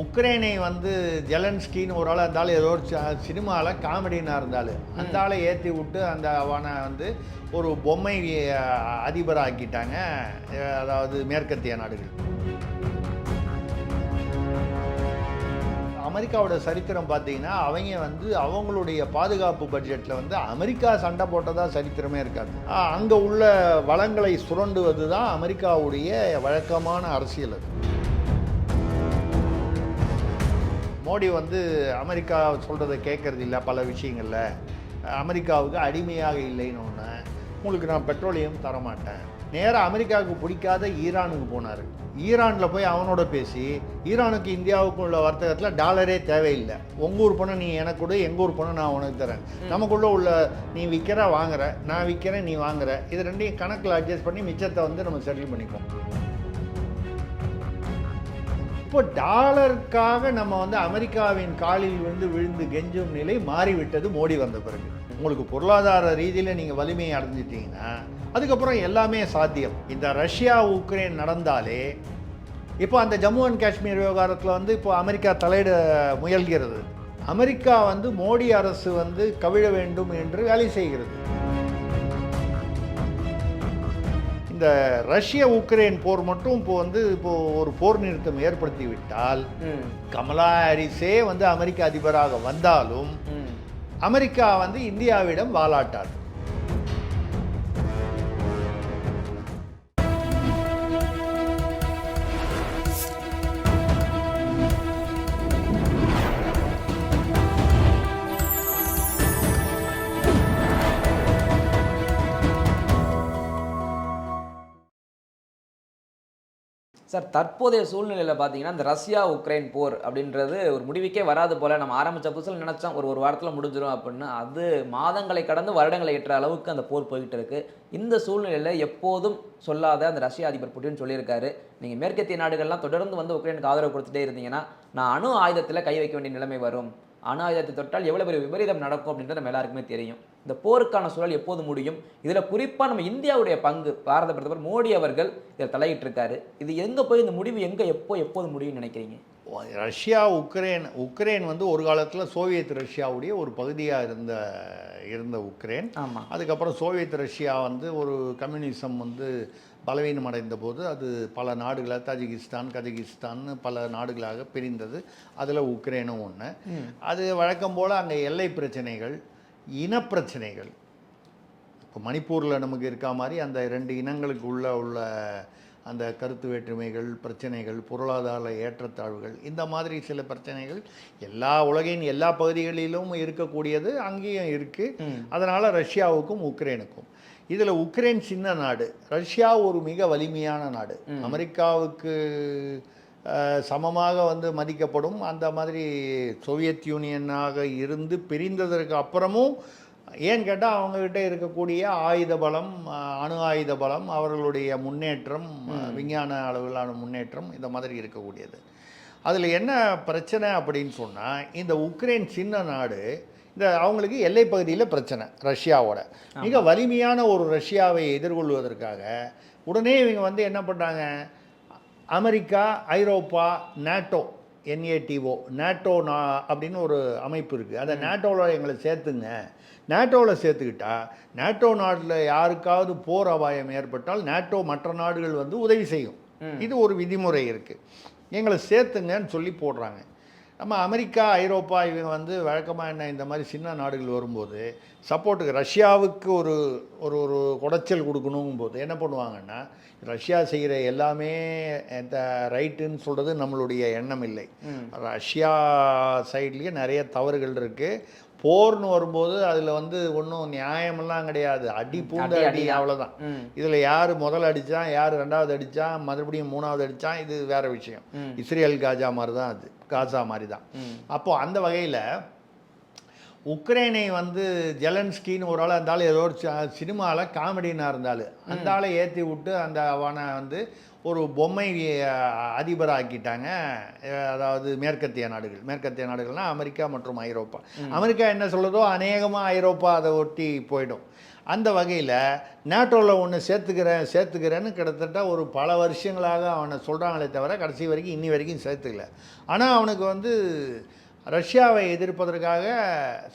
உக்ரைனை வந்து ஜெலன்ஸ்கின்னு ஒரு ஆள் இருந்தாலும் ஏதோ ஒரு சினிமாவில் காமெடினாக இருந்தாலும் அந்த ஆளை ஏற்றி விட்டு அந்த அவனை வந்து ஒரு பொம்மை அதிபர் ஆக்கிட்டாங்க. அதாவது மேற்கத்திய நாடுகள். அமெரிக்காவோட சரித்திரம் பார்த்தீங்கன்னா அவங்க வந்து அவங்களுடைய பாதுகாப்பு பட்ஜெட்டில் வந்து அமெரிக்கா சண்டை போட்டதாக சரித்திரமே இருக்காது. அங்கே உள்ள வளங்களை சுரண்டுவது தான் அமெரிக்காவுடைய வழக்கமான அரசியல். அது மோடி வந்து அமெரிக்கா சொல்கிறத கேட்கறது இல்லை. பல விஷயங்களில் அமெரிக்காவுக்கு அடிமையாக இல்லைன்னு ஒன்று, உங்களுக்கு நான் பெட்ரோலியம் தரமாட்டேன். நேராக அமெரிக்காவுக்கு பிடிக்காத ஈரானுக்கு போனார். ஈரானில் போய் அவனோட பேசி ஈரானுக்கு இந்தியாவுக்கு உள்ள வர்த்தகத்தில் டாலரே தேவையில்லை, உங்கள் ஊர் பணம் நீ எனக்கு கொடு, எங்கள் ஊர் பணம் நான் உனக்கு தரேன், நமக்குள்ளே உள்ள நீ விற்கிற வாங்குற, நான் விற்கிறேன் நீ வாங்குற, இது ரெண்டையும் கணக்கில் அட்ஜஸ்ட் பண்ணி மிச்சத்தை வந்து நம்ம செட்டில் பண்ணிப்போம். இப்போ டாலருக்காக நம்ம வந்து அமெரிக்காவின் காலில் விழுந்து கெஞ்சும் நிலை மாறிவிட்டது மோடி வந்த பிறகு. உங்களுக்கு பொருளாதார ரீதியில் நீங்கள் வலிமையை அடைஞ்சிட்டிங்கன்னா அதுக்கப்புறம் எல்லாமே சாத்தியம். இந்த ரஷ்யா உக்ரைன் நடந்தாலே இப்போ அந்த ஜம்மு அண்ட் காஷ்மீர் விவகாரத்தில் வந்து இப்போ அமெரிக்கா தலையிட முயல்கிறது. அமெரிக்கா வந்து மோடி அரசு வந்து கவிழ வேண்டும் என்று வேலை செய்கிறது. இந்த ரஷ்ய உக்ரைன் போர் மட்டும் இப்போ ஒரு போர் நிறுத்தம் ஏற்படுத்தி விட்டால் கமலா ஹாரிஸே வந்து அமெரிக்க அதிபராக வந்தாலும் அமெரிக்கா வந்து இந்தியாவிடம் வாலாட்டாது. சார், தற்போதைய சூழ்நிலையில் பார்த்தீங்கன்னா இந்த ரஷ்யா உக்ரைன் போர் அப்படின்றது ஒரு முடிவுக்கே வராது போல். நம்ம ஆரம்பித்த புதுசில் நினச்சோம் ஒரு வாரத்தில் முடிஞ்சிடும் அப்படின்னு. அது மாதங்களை கடந்து வருடங்களை எட்டுற அளவுக்கு அந்த போர் போய்கிட்டு இருக்கு. இந்த சூழ்நிலையில் எப்போதும் சொல்லாத அந்த ரஷ்ய அதிபர் புட்டின் சொல்லியிருக்காரு, நீங்கள் மேற்கத்திய நாடுகள்லாம் தொடர்ந்து வந்து உக்ரைனுக்கு ஆதரவு கொடுத்துட்டே இருந்தீங்கன்னா நான் அணு ஆயுதத்தில் கை வைக்க வேண்டிய நிலைமை வரும், அணு ஆயுதத்தை தொட்டால் எவ்வளோ பெரிய விபரீதம் நடக்கும் அப்படின்றது நம்ம எல்லாருக்குமே தெரியும். இந்த போருக்கான சூழல் எப்போது முடியும்? இதில் குறிப்பாக நம்ம இந்தியாவுடைய பங்கு, பாரத பிரதமர் மோடி அவர்கள் இதில் தலையிட்டு இருக்காரு. இது எங்கே போய் இந்த முடிவு எப்போது முடியும்னு நினைக்கிறீங்க? ரஷ்யா உக்ரைன் வந்து ஒரு காலத்தில் சோவியத் ரஷ்யாவுடைய ஒரு பகுதியாக இருந்த உக்ரைன். ஆமாம். அதுக்கப்புறம் சோவியத் ரஷ்யா வந்து ஒரு கம்யூனிசம் வந்து பலவீனம் அடைந்த போது அது பல நாடுகளாக தஜிகிஸ்தான் கஜகிஸ்தான் பல நாடுகளாக பிரிந்தது. அதில் உக்ரைனும் ஒன்று. அது வழக்கம் போல் அங்கே எல்லை பிரச்சனைகள், இனப்பிரச்சனைகள், இப்போ மணிப்பூரில் நமக்கு இருக்கா மாதிரி அந்த 2 இனங்களுக்கு உள்ள அந்த கருத்து வேற்றுமைகள், பிரச்சனைகள், பொருளாதார ஏற்றத்தாழ்வுகள், இந்த மாதிரி சில பிரச்சனைகள் உலகின் எல்லா பகுதிகளிலும் இருக்கக்கூடியது அங்கேயும் இருக்குது. அதனால் ரஷ்யாவுக்கும் உக்ரைனுக்கும் இதில் உக்ரைன் சின்ன நாடு, ரஷ்யா ஒரு மிக வலிமையான நாடு, அமெரிக்காவுக்கு சமமாக வந்து மதிக்கப்படும். அந்த மாதிரி சோவியத் யூனியனாக இருந்து பிரிந்ததற்கு அப்புறமும் ஏன்னு கேட்டால் அவங்கக்கிட்ட இருக்கக்கூடிய ஆயுத பலம், அணு ஆயுத பலம், அவர்களுடைய முன்னேற்றம், விஞ்ஞான அளவிலான முன்னேற்றம் இந்த மாதிரி இருக்கக்கூடியது. அதில் என்ன பிரச்சனை அப்படின்னு சொன்னால், இந்த உக்ரைன் சின்ன நாடு, இந்த அவங்களுக்கு எல்லை பகுதியில் பிரச்சனை ரஷ்யாவோட. மிக வலிமையான ஒரு ரஷ்யாவை எதிர்கொள்வதற்காக உடனே இவங்க வந்து என்ன பண்ணுறாங்க, அமெரிக்கா, ஐரோப்பா, நாட்டோ, NATO, நாட்டோ அப்படின்னு ஒரு அமைப்பு இருக்குது. அதை நாட்டோவில் எங்களை சேர்த்துங்க, நாட்டோவில் சேர்த்துக்கிட்டா நாட்டோ நாட்டில் யாருக்காவது போர் அபாயம் ஏற்பட்டால் நாட்டோ மற்ற நாடுகள் வந்து உதவி செய்யும். இது ஒரு விதிமுறை இருக்குது, எங்களை சேர்த்துங்கன்னு சொல்லி போடுறாங்க. நம்ம அமெரிக்கா, ஐரோப்பா இவங்க வந்து வழக்கமாக என்ன, இந்த மாதிரி சின்ன நாடுகள் வரும்போது சப்போர்ட்டுக்கு ரஷ்யாவுக்கு ஒரு ஒரு குடைச்சல் கொடுக்கணுங்கும் போது என்ன பண்ணுவாங்கன்னா, ரஷ்யா செய்கிற எல்லாமே ரைட்டுன்னு சொல்கிறது நம்மளுடைய எண்ணம் இல்லை. ரஷ்யா சைட்லேயே நிறைய தவறுகள் இருக்குது. போர்னு வரும்போது அதில் வந்து ஒன்றும் நியாயமெல்லாம் கிடையாது, அடி பூந்த அடி, அவ்வளோதான். இதில் யார் முதல் அடித்தான், யார் ரெண்டாவது அடித்தான், மறுபடியும் மூணாவது அடித்தான், இது வேறு விஷயம். இஸ்ரேல் காஜா மாதிரி தான், அது காசா மாதிரி தான். அப்போது அந்த வகையில் உக்ரைனை வந்து ஜெலன்ஸ்கின்னு ஒரு ஆள் இருந்தாலும் ஏதோ ஒரு சினிமாவில் காமெடினாக இருந்தாலும் அந்த ஆளை ஏற்றி விட்டு அந்த அவனை வந்து ஒரு பொம்மை அதிபர் ஆக்கிட்டாங்க. அதாவது மேற்கத்திய நாடுகள்னால் அமெரிக்கா மற்றும் ஐரோப்பா. அமெரிக்கா என்ன சொல்லுதோ அநேகமாக ஐரோப்பா அதை ஒட்டி போயிடும். அந்த வகையில் நேட்டோவில் ஒன்று சேர்த்துக்கிறேன்னு கிட்டத்தட்ட ஒரு பல வருஷங்களாக அவனை சொல்கிறாங்களே தவிர கடைசி வரைக்கும் இன்னி வரைக்கும் சேர்த்துக்கல. ஆனால் அவனுக்கு வந்து ரஷ்யாவை எதிர்ப்பதற்காக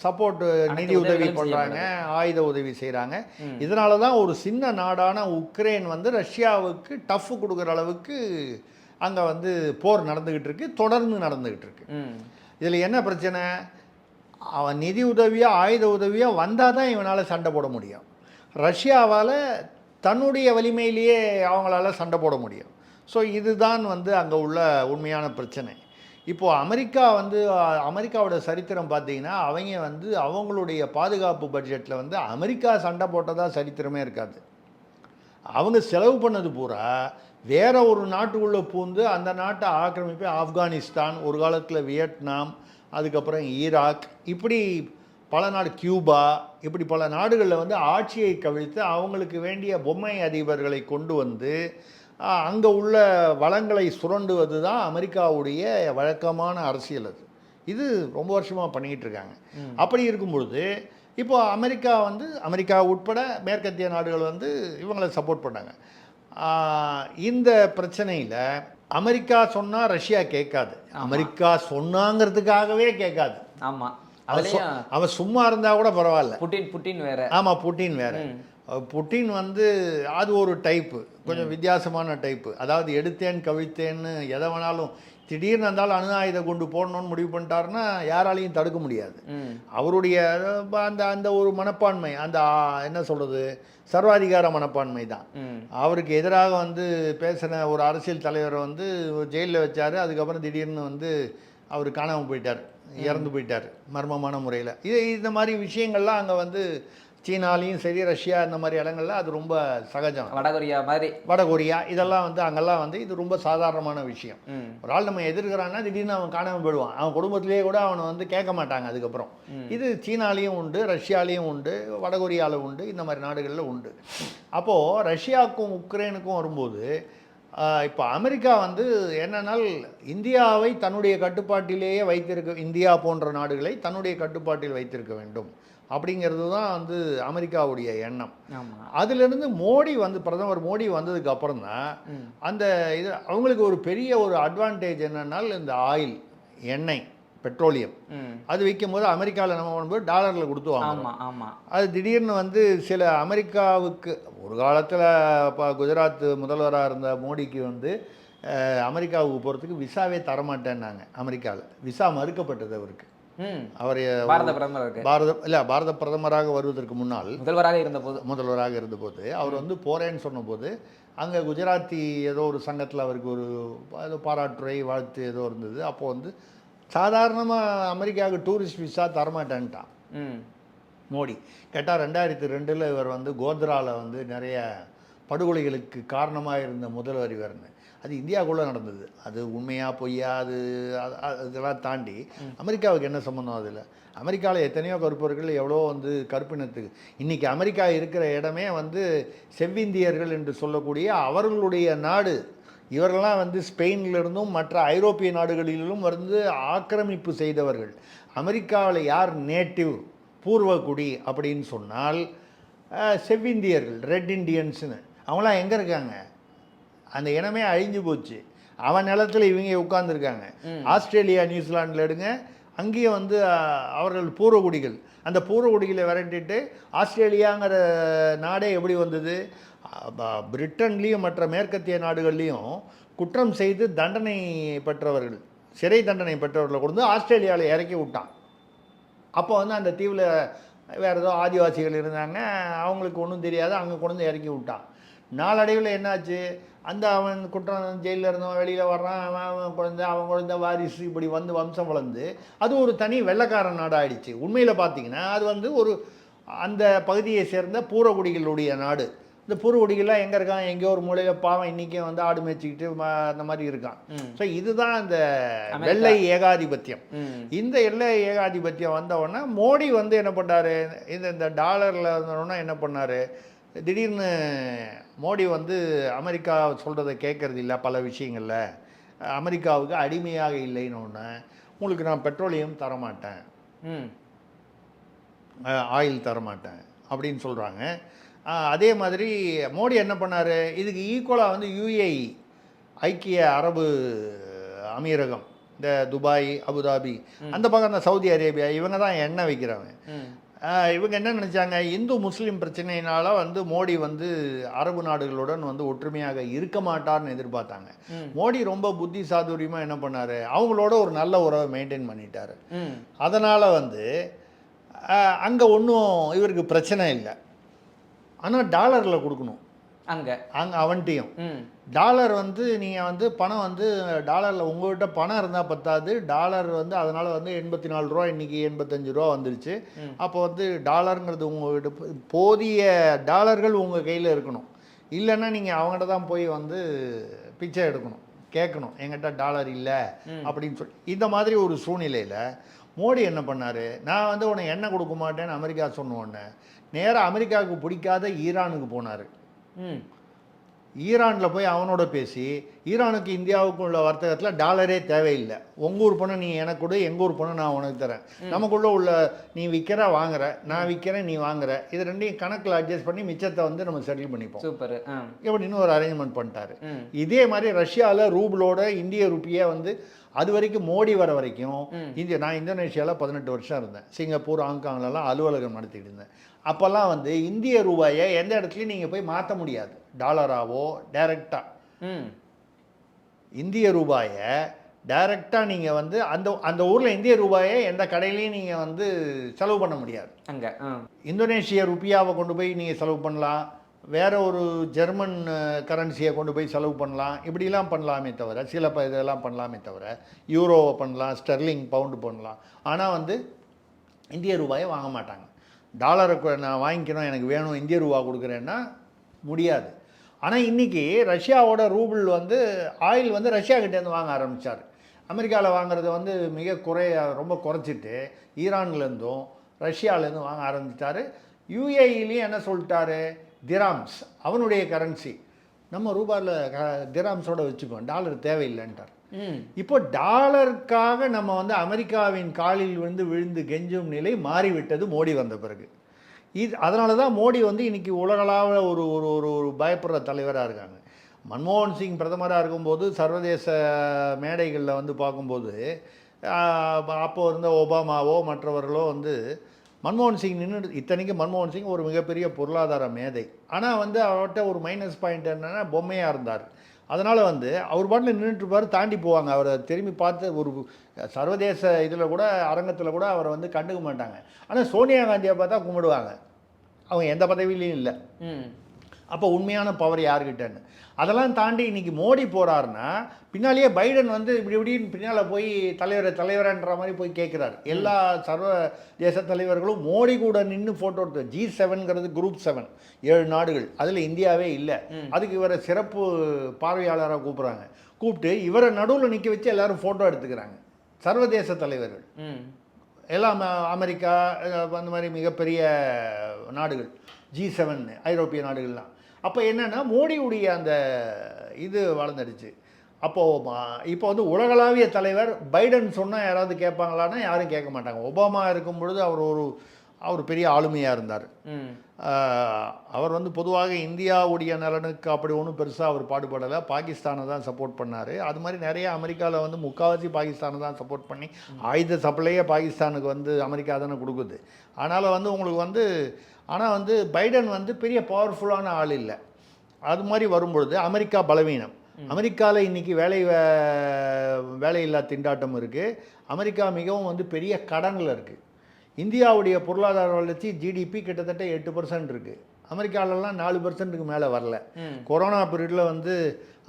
சப்போர்ட் நிதி உதவி பண்ணுறாங்க, ஆயுத உதவி செய்கிறாங்க. இதனால தான் ஒரு சின்ன நாடான உக்ரைன் வந்து ரஷ்யாவுக்கு டஃப் கொடுக்குற அளவுக்கு அங்கே வந்து போர் நடந்துக்கிட்டு இருக்கு, தொடர்ந்து நடந்துக்கிட்டு இருக்கு. இதில் என்ன பிரச்சனை? அவன் நிதி உதவியாக ஆயுத உதவியாக வந்தால் தான் இவனால் சண்டை போட முடியும். ரஷ்யாவால் தன்னுடைய வலிமையிலேயே அவங்களால சண்டை போட முடியும். ஸோ இதுதான் வந்து அங்கே உள்ள உண்மையான பிரச்சனை. இப்போது அமெரிக்காவோட சரித்திரம் பார்த்தீங்கன்னா, அவங்க வந்து அவங்களுடைய பாதுகாப்பு பட்ஜெட்டில் வந்து அமெரிக்கா சண்டை போட்டதா சரித்திரமே இருக்காது. அவங்க செலவு பண்ணது பூரா வேற ஒரு நாட்டுக்குள்ளே பூந்து அந்த நாட்டை ஆக்கிரமிப்பு. ஆப்கானிஸ்தான், ஒரு காலத்தில் வியட்நாம், அதுக்கப்புறம் ஈராக், இப்படி பல நாடு, கியூபா, இப்படி பல நாடுகளில் வந்து ஆட்சியை கவிழ்த்து அவங்களுக்கு வேண்டிய பொம்மை அதிபர்களை கொண்டு வந்து அங்கே உள்ள வளங்களை சுரண்டுவது தான் அமெரிக்காவுடைய வழக்கமான அரசியல். இது ரொம்ப வருஷமாக பண்ணிக்கிட்டு இருக்காங்க. அப்படி இருக்கும் பொழுது இப்போ அமெரிக்கா உட்பட மேற்கத்திய நாடுகள் வந்து இவங்களை சப்போர்ட் பண்ணாங்க. இந்த பிரச்சனையில் அமெரிக்கா சொன்னால் ரஷ்யா கேட்காது, அமெரிக்கா சொன்னாங்கிறதுக்காகவே கேட்காது. ஆமாம், அவன் சும்மா இருந்தால் கூட பரவாயில்ல. புட்டின் வேற. ஆமாம், புட்டின் வேற. புட்டின் வந்து அது ஒரு டைப்பு, கொஞ்சம் வித்தியாசமான டைப்பு. அதாவது எடுத்தேன் கவிழ்த்தேன்னு எதை வேணாலும் திடீர்னு இருந்தாலும் அணு ஆயுதம் கொண்டு போடணும்னு முடிவு பண்ணிட்டாருன்னா யாராலையும் தடுக்க முடியாது. அவருடைய அந்த ஒரு மனப்பான்மை, அந்த என்ன சொல்கிறது, சர்வாதிகார மனப்பான்மை தான். அவருக்கு எதிராக வந்து பேசின ஒரு அரசியல் தலைவரை வந்து ஜெயிலில் வச்சார். அதுக்கப்புறம் திடீர்னு வந்து அவர் காணாமல் போயிட்டார், இறந்து போயிட்டார் மர்மமான முறையில். இந்த மாதிரி விஷயங்கள்லாம் அங்கே வந்து சீனாலையும் சரி, ரஷ்யா, இந்த மாதிரி இடங்கள்ல அது ரொம்ப சகஜம். வடகொரியா இதெல்லாம் வந்து அங்கெல்லாம் வந்து இது ரொம்ப சாதாரணமான விஷயம். ஒரு ஆள் நம்ம எதிர்க்கிறான்னா திடீர்னு அவன் காணாமல் போயிடுவான். அவன் குடும்பத்திலேயே கூட அவனை வந்து கேட்க மாட்டாங்க அதுக்கப்புறம். இது சீனாலையும் உண்டு, ரஷ்யாலையும் உண்டு, வடகொரியாவில் உண்டு, இந்த மாதிரி நாடுகளில் உண்டு. அப்போது ரஷ்யாவுக்கும் உக்ரைனுக்கும் வரும்போது இப்போ அமெரிக்கா வந்து என்னன்னால் இந்தியாவை தன்னுடைய கட்டுப்பாட்டிலேயே இந்தியா போன்ற நாடுகளை தன்னுடைய கட்டுப்பாட்டில் வைத்திருக்க வேண்டும் அப்படிங்கிறது தான் வந்து அமெரிக்காவுடைய எண்ணம். அதிலிருந்து பிரதமர் மோடி வந்ததுக்கு அப்புறம் தான் அந்த இது அவங்களுக்கு ஒரு பெரிய ஒரு அட்வான்டேஜ் என்னன்னால், இந்த ஆயில், எண்ணெய், பெட்ரோலியம் அது விற்கும் போது அமெரிக்காவில் நம்ம பண்ணும்போது டாலரில் கொடுத்து வாங்குவோம். அது திடீர்னு வந்து சில அமெரிக்காவுக்கு ஒரு காலத்தில் இப்போ குஜராத் முதல்வராக இருந்த மோடிக்கு வந்து அமெரிக்காவுக்கு போகிறதுக்கு விசாவே தரமாட்டேன்னாங்க. அமெரிக்காவில் விசா மறுக்கப்பட்டது அவருக்கு. அவர் பாரத பிரதமராக வருவதற்கு முன்னால் முதல்வராக இருந்தபோது அவர் வந்து போறேன்னு சொன்னபோது அங்கே குஜராத்தி ஏதோ ஒரு சங்கத்தில் அவருக்கு ஒரு பாராட்டுரை வாழ்த்து ஏதோ இருந்தது. அப்போ வந்து சாதாரணமாக அமெரிக்காவுக்கு டூரிஸ்ட் விசா தரமாட்டேன்ட்டான் மோடி. கேட்டால் 2002 இவர் வந்து கோத்ராவில் வந்து நிறைய படுகொலைகளுக்கு காரணமாக இருந்த முதல்வர் இவர்னு. அது இந்தியாவுக்குள்ளே நடந்தது. அது உண்மையா பொய்யா அது இதெல்லாம் தாண்டி அமெரிக்காவுக்கு என்ன சம்மந்தம்? அதில் அமெரிக்காவில் எத்தனையோ கருப்பர்கள், எவ்வளோ வந்து கருப்பினத்துக்கு. இன்றைக்கி அமெரிக்கா இருக்கிற இடமே வந்து செவ்விந்தியர்கள் என்று சொல்லக்கூடிய அவர்களுடைய நாடு. இவர்கள்லாம் வந்து ஸ்பெயினிலிருந்தும் மற்ற ஐரோப்பிய நாடுகளிலும் வந்து ஆக்கிரமிப்பு செய்தவர்கள். அமெரிக்காவில் யார் நேட்டிவ், பூர்வகுடி அப்படின்னு சொன்னால் செவ்விந்தியர்கள், ரெட் இண்டியன்ஸுன்னு. அவங்களாம் எங்கே இருக்காங்க? அந்த இனமே அழிஞ்சு போச்சு. அவன் நிலத்தில் இவங்க உட்கார்ந்துருக்காங்க. ஆஸ்திரேலியா, நியூசிலாண்டில் எடுங்க, அங்கேயும் வந்து அவர்கள் பூர்வகுடிகள். அந்த பூர்வகுடிகளை விரட்டிட்டு ஆஸ்திரேலியாங்கிற நாடே எப்படி வந்தது? பிரிட்டன்லேயும் மற்ற மேற்கத்திய நாடுகள்லேயும் குற்றம் செய்து தண்டனை பெற்றவர்கள், சிறை தண்டனை பெற்றவர்களை கொண்டு ஆஸ்திரேலியாவில் இறக்கி விட்டான். அப்போ வந்து அந்த தீவில் வேறு ஏதோ ஆதிவாசிகள் இருந்தாங்க, அவங்களுக்கு ஒன்றும் தெரியாது, அங்கே கொண்டு வந்து இறக்கி விட்டான். நாளடைவில் என்னாச்சு? அவன் குற்றம் ஜெயிலில் இருந்தவன் வெளியில் வர்றான், அவன் குழந்தை வாரிசு, இப்படி வந்து வம்சம் வளர்ந்து அது ஒரு தனி வெள்ளைக்காரன் நாடாகிடுச்சு. உண்மையில் பார்த்தீங்கன்னா அது வந்து ஒரு அந்த பகுதியை சேர்ந்த பூர்வகுடிகளுடைய நாடு. இந்த பூர்வகுடிகள்லாம் எங்கே இருக்கான்? எங்கேயோ ஒரு மூலையில் பாவம் இன்றைக்கே வந்து ஆடு மேய்ச்சிக்கிட்டு அந்த மாதிரி இருக்கான். ஸோ இதுதான் இந்த வெள்ளை ஏகாதிபத்தியம். இந்த எல்லை ஏகாதிபத்தியம் வந்தவுடனே மோடி வந்து என்ன பண்ணார்? இந்த டாலரில் இருந்தோன்னா என்ன பண்ணார்? திடீர்னு மோடி வந்து அமெரிக்கா சொல்கிறத கேட்கறது இல்லை, பல விஷயங்களில் அமெரிக்காவுக்கு அடிமையாக இல்லைன்னு ஒன்று, உங்களுக்கு நான் பெட்ரோலியம் தரமாட்டேன், ஆயில் தரமாட்டேன், அப்படின்னு சொல்கிறாங்க. அதே மாதிரி மோடி என்ன பண்ணார், இதுக்கு ஈக்குவலாக வந்து யுஏஇ, ஐக்கிய அரபு அமீரகம், இந்த துபாய், அபுதாபி, அந்த பக்கம் இந்த சவுதி அரேபியா, இவங்க தான் எண்ணெய் வைக்கிறவங்க. இவங்க என்ன நினச்சாங்க, இந்து முஸ்லீம் பிரச்சனையினால வந்து மோடி வந்து அரபு நாடுகளுடன் வந்து ஒற்றுமையாக இருக்க மாட்டார்னு எதிர்பார்த்தாங்க. மோடி ரொம்ப புத்தி சாதுரியமாக என்ன பண்ணார், அவங்களோட ஒரு நல்ல உறவை மெயின்டைன் பண்ணிட்டார். அதனால் வந்து அங்கே ஒன்றும் இவருக்கு பிரச்சனை இல்லை. ஆனால் டாலரில் கொடுக்கணும் அங்கே அவன்கிட்டையும். டாலர் வந்து நீங்கள் வந்து பணம் வந்து டாலரில் உங்கள்கிட்ட பணம் இருந்தால் பத்தாது. டாலர் வந்து அதனால் வந்து 84 ரூபா, இன்றைக்கி 85 ரூபா வந்துருச்சு. அப்போ வந்து டாலருங்கிறது உங்கள்கிட்ட போதிய டாலர்கள் உங்கள் கையில் இருக்கணும். இல்லைன்னா நீங்கள் அவங்கள்ட்ட தான் போய் வந்து பிச்சை எடுக்கணும், கேட்கணும், எங்கிட்ட டாலர் இல்லை அப்படின்னு சொல்லி. இந்த மாதிரி ஒரு சூழ்நிலையில் மோடி என்ன பண்ணார், நான் வந்து உனக்கு எண்ணெய் கொடுக்க மாட்டேன்னு அமெரிக்கா சொன்ன உடனே நேராக அமெரிக்காவுக்கு பிடிக்காத ஈரானுக்கு போனார். ஈரானில் போய் அவனோட பேசி, ஈரானுக்கு இந்தியாவுக்கும் உள்ள வர்த்தகத்தில் டாலரே தேவையில்லை, உங்கள் ஊர் பணம் நீ எனக்கு கொடு, எங்கள் ஊர் பணம் நான் உனக்கு தரேன், நமக்குள்ளே உள்ள நீ விற்கிற வாங்குற, நான் விற்கிறேன் நீ வாங்குற, இது ரெண்டையும் கணக்கில் அட்ஜஸ்ட் பண்ணி மிச்சத்தை வந்து நம்ம செட்டில் பண்ணிப்போம். சூப்பர். எப்படின்னு ஒரு அரேஞ்ச்மெண்ட் பண்ணிட்டாரு. இதே மாதிரி ரஷ்யாவில் ரூபிளோட இந்திய ருப்பியை வந்து அது வரைக்கும் மோடி வர வரைக்கும் நான் இந்தோனேஷியாவில் 18 வருஷம் இருந்தேன், சிங்கப்பூர், ஹாங்காங்லலாம் அலுவலகம் நடத்திட்டு இருந்தேன். அப்போல்லாம் வந்து இந்திய ரூபாயை எந்த இடத்துலையும் நீங்கள் போய் மாற்ற முடியாது, டாலராவோ டைரெக்டாக. இந்திய ரூபாயை டைரெக்டாக நீங்கள் வந்து அந்த ஊரில் இந்திய ரூபாயை எந்த கடையிலையும் நீங்கள் வந்து செலவு பண்ண முடியாது. அங்கே இந்தோனேஷிய ருப்பியாவை கொண்டு போய் நீங்கள் செலவு பண்ணலாம், வேறு ஒரு ஜெர்மன் கரன்சியை கொண்டு போய் செலவு பண்ணலாம், இப்படிலாம் பண்ணலாமே தவிர, சில இதெல்லாம் பண்ணலாமே தவிர, யூரோவை பண்ணலாம், ஸ்டெர்லிங் பவுண்டு பண்ணலாம். ஆனால் வந்து இந்திய ரூபாயை வாங்க மாட்டாங்க. டாலரை நான் வாங்கிக்கணும், எனக்கு வேணும், இந்திய ரூபா கொடுக்குறேன்னா முடியாது. ஆனால் இன்றைக்கி ரஷ்யாவோட ரூபிள் வந்து ஆயில் வந்து ரஷ்யாக்கிட்டேருந்து வாங்க ஆரம்பித்தார். அமெரிக்காவில் வாங்குறத வந்து ரொம்ப குறைச்சிட்டு ஈரான்லேருந்தும் ரஷ்யாவிலேருந்து வாங்க ஆரம்பித்தார். யுஏஇலையும் என்ன சொல்லிட்டாரு, திராம்ஸ் அவனுடைய கரன்சி, நம்ம ரூபாயில் திராம்ஸோட வச்சுக்கோம், டாலர் தேவையில்லைன்ட்டார். இப்போ டாலருக்காக நம்ம வந்து அமெரிக்காவின் காலில் வந்து விழுந்து கெஞ்சும் நிலை மாறிவிட்டது மோடி வந்த பிறகு. அதனால தான் மோடி வந்து இன்றைக்கி உலகளாக ஒரு ஒரு ஒரு பயப்படுற தலைவராக இருக்காங்க. மன்மோகன் சிங் பிரதமராக இருக்கும்போது சர்வதேச மேடைகளில் வந்து பார்க்கும்போது அப்போ இருந்த ஒபாமாவோ மற்றவர்களோ வந்து மன்மோகன் சிங் இத்தனைக்கு மன்மோகன் சிங் ஒரு மிகப்பெரிய பொருளாதார மேதை. ஆனால் வந்து அவர்கிட்ட ஒரு மைனஸ் பாயிண்ட் என்னென்னா பொம்மையாக இருந்தார். அதனால் வந்து அவர் பாட்டில் நின்றுட்டுருப்பார், தாண்டி போவாங்க. அவரை திரும்பி பார்த்து ஒரு சர்வதேச இதில் கூட அரங்கத்தில் கூட அவரை வந்து கண்டுக்க மாட்டாங்க. ஆனால் சோனியா காந்தியை பார்த்தா கும்பிடுவாங்க, அவங்க எந்த பதவியிலையும் இல்லை. அப்போ உண்மையான பவர் யாருக்கிட்டன்னு அதெல்லாம் தாண்டி இன்றைக்கி மோடி போகிறாருன்னா பின்னாலேயே பைடன் வந்து இப்படின்னு பின்னால் போய் தலைவரன்ற மாதிரி போய் கேட்குறாரு. எல்லா சர்வதேச தலைவர்களும் மோடி கூட நின்று ஃபோட்டோ எடுத்து G7ங்கிறது குரூப் 7 7 நாடுகள், அதில் இந்தியாவே இல்லை. அதுக்கு இவரை சிறப்பு பார்வையாளராக கூப்பிட்டு இவரை நடுவில் நிற்க வச்சு எல்லோரும் ஃபோட்டோ எடுத்துக்கிறாங்க சர்வதேச தலைவர்கள் எல்லாம். அமெரிக்கா அந்த மாதிரி மிகப்பெரிய நாடுகள் G7 ஐரோப்பிய நாடுகள்லாம். அப்போ என்னென்னா மோடியுடைய அந்த இது வளர்ந்துடுச்சு. அப்போது இப்போ வந்து உலகளாவிய தலைவர் பைடன் சொன்னால் யாராவது கேட்பாங்களான்னா யாரும் கேட்க மாட்டாங்க. ஒபாமா இருக்கும் பொழுது அவர் பெரிய ஆளுமையாக இருந்தார். அவர் வந்து பொதுவாக இந்தியாவுடைய நலனுக்கு அப்படி ஒன்றும் பெருசாக அவர் பாடுபடலை, பாகிஸ்தானை தான் சப்போர்ட் பண்ணார். அது மாதிரி நிறைய அமெரிக்காவில் வந்து முக்கால்வாசி பாகிஸ்தானை தான் சப்போர்ட் பண்ணி ஆயுத சப்ளையே பாகிஸ்தானுக்கு வந்து அமெரிக்கா தானே கொடுக்குது. அதனால் வந்து உங்களுக்கு வந்து ஆனால் வந்து பைடன் வந்து பெரிய பவர்ஃபுல்லான ஆள் இல்லை. அது மாதிரி வரும்பொழுது அமெரிக்கா பலவீனம். அமெரிக்காவில் இன்றைக்கி வேலையில்லா திண்டாட்டம் இருக்குது. அமெரிக்கா மிகவும் வந்து பெரிய கடனில் இருக்குது. இந்தியாவுடைய பொருளாதார வளர்ச்சி ஜிடிபி கிட்டத்தட்ட 8% இருக்குது. அமெரிக்காவிலலாம் 4%க்கு மேலே வரல. கொரோனா பீரியடில் வந்து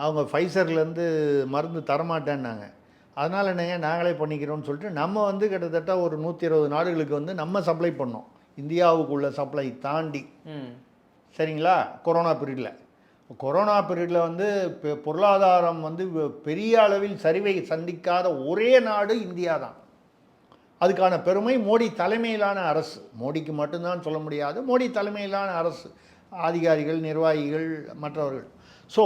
அவங்க ஃபைசர்லேருந்து மருந்து தரமாட்டேன்னாங்க. அதனால் என்னங்க நாங்களே பண்ணிக்கிறோம்னு சொல்லிட்டு நம்ம வந்து கிட்டத்தட்ட ஒரு 120 நாடுகளுக்கு வந்து நம்ம சப்ளை பண்ணோம், இந்தியாவுக்குள்ள சப்ளை தாண்டி. சரிங்களா? கொரோனா பீரியடில் வந்து பொருளாதாரம் வந்து பெரிய அளவில் சரிவை சந்திக்காத ஒரே நாடு இந்தியா தான். அதுக்கான பெருமை மோடி தலைமையிலான அரசு. மோடிக்கு மட்டும்தான் சொல்ல முடியாது, மோடி தலைமையிலான அரசு, அதிகாரிகள், நிர்வாகிகள், மற்றவர்கள். ஸோ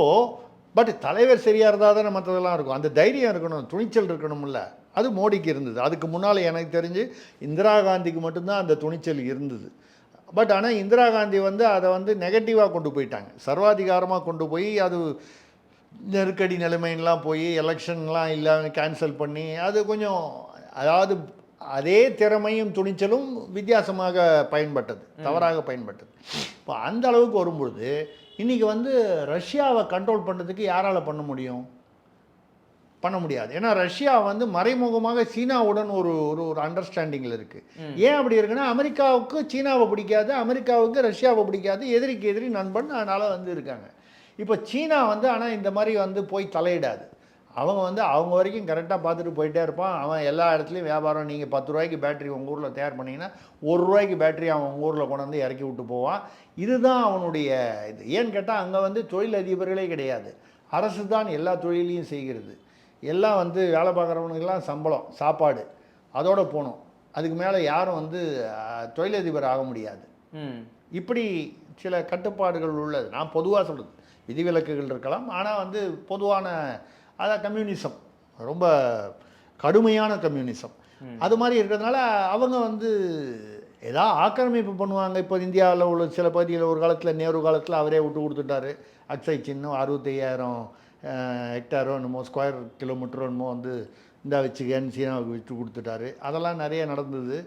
பட் தலைவர் சரியாக இருந்தால் தானே மற்றதெல்லாம் இருக்கும். அந்த தைரியம் இருக்கணும், துணிச்சல் இருக்கணும்ல. அது மோடிக்கு இருந்தது. அதுக்கு முன்னால் எனக்கு தெரிஞ்சு இந்திரா காந்திக்கு மட்டும்தான் அந்த துணிச்சல் இருந்தது. பட் ஆனால் இந்திரா காந்தி வந்து அதை வந்து நெகட்டிவாக கொண்டு போயிட்டாங்க, சர்வாதிகாரமாக கொண்டு போய் அது நெருக்கடி நிலைமைலாம் போய் எலெக்ஷன்லாம் இல்லாமல் கேன்சல் பண்ணி அது கொஞ்சம், அதாவது அதே திறமையும் துணிச்சலும் வித்தியாசமாக பயன்பட்டது, தவறாக பயன்பட்டது. இப்போ அந்த அளவுக்கு வரும்பொழுது இன்றைக்கி வந்து ரஷ்யாவை கண்ட்ரோல் பண்ணுறதுக்கு யாரால் பண்ண முடியும்? பண்ண முடியாது. ஏன்னா ரஷ்யா வந்து மறைமுகமாக சீனாவுடன் ஒரு ஒரு ஒரு அண்டர்ஸ்டாண்டிங்கில் இருக்குது. ஏன் அப்படி இருக்குன்னா, அமெரிக்காவுக்கு சீனாவை பிடிக்காது, அமெரிக்காவுக்கு ரஷ்யாவை பிடிக்காது, எதிரிக்கு எதிரி நண்பன், அதனால் வந்து இருக்காங்க. இப்போ சீனா வந்து ஆனால் இந்த மாதிரி வந்து போய் தலையிடாது. அவங்க வந்து அவங்க வரைக்கும் கரெக்டாக பார்த்துட்டு போயிட்டே இருப்பான். அவன் எல்லா இடத்துலையும் வியாபாரம், நீங்கள் 10 ரூபாய்க்கு பேட்டரி உங்கள் ஊரில் தயார் பண்ணிங்கன்னா 1 ரூபாய்க்கு பேட்டரி அவன் உங்கள் ஊரில் கொண்டு வந்து இறக்கி விட்டு போவான். இதுதான் அவனுடைய இது. ஏன்னு கேட்டால் அங்கே வந்து தொழில் அதிபர்களே கிடையாது, அரசு தான் எல்லா தொழிலையும் செய்கிறது. எல்லாம் வந்து வேலை பார்க்குறவனுக்கெல்லாம் சம்பளம், சாப்பாடு, அதோடு போகணும். அதுக்கு மேலே யாரும் வந்து தொழிலதிபர் ஆக முடியாது. இப்படி சில கட்டுப்பாடுகள் உள்ளது. நான் பொதுவாக சொல்கிறது, விதிவிலக்குகள் இருக்கலாம், ஆனால் வந்து பொதுவான அதான் கம்யூனிசம், ரொம்ப கடுமையான கம்யூனிசம். அது மாதிரி இருக்கிறதுனால அவங்க வந்து ஏதாவது ஆக்கிரமிப்பு பண்ணுவாங்க. இப்போ இந்தியாவில் உள்ள சில பகுதியில் ஒரு காலத்தில் நேரு காலத்தில் அவரே விட்டு கொடுத்துட்டாரு. அக்ஸை சின்னம் 65,000 ஹெக்டாரோ என்னமோ ஸ்கொயர் கிலோமீட்டரோ என்னமோ வந்து இந்த வச்சுக்கன்னு சீனாவுக்கு விட்டு கொடுத்துட்டாரு. அதெல்லாம் நிறைய நடந்தது.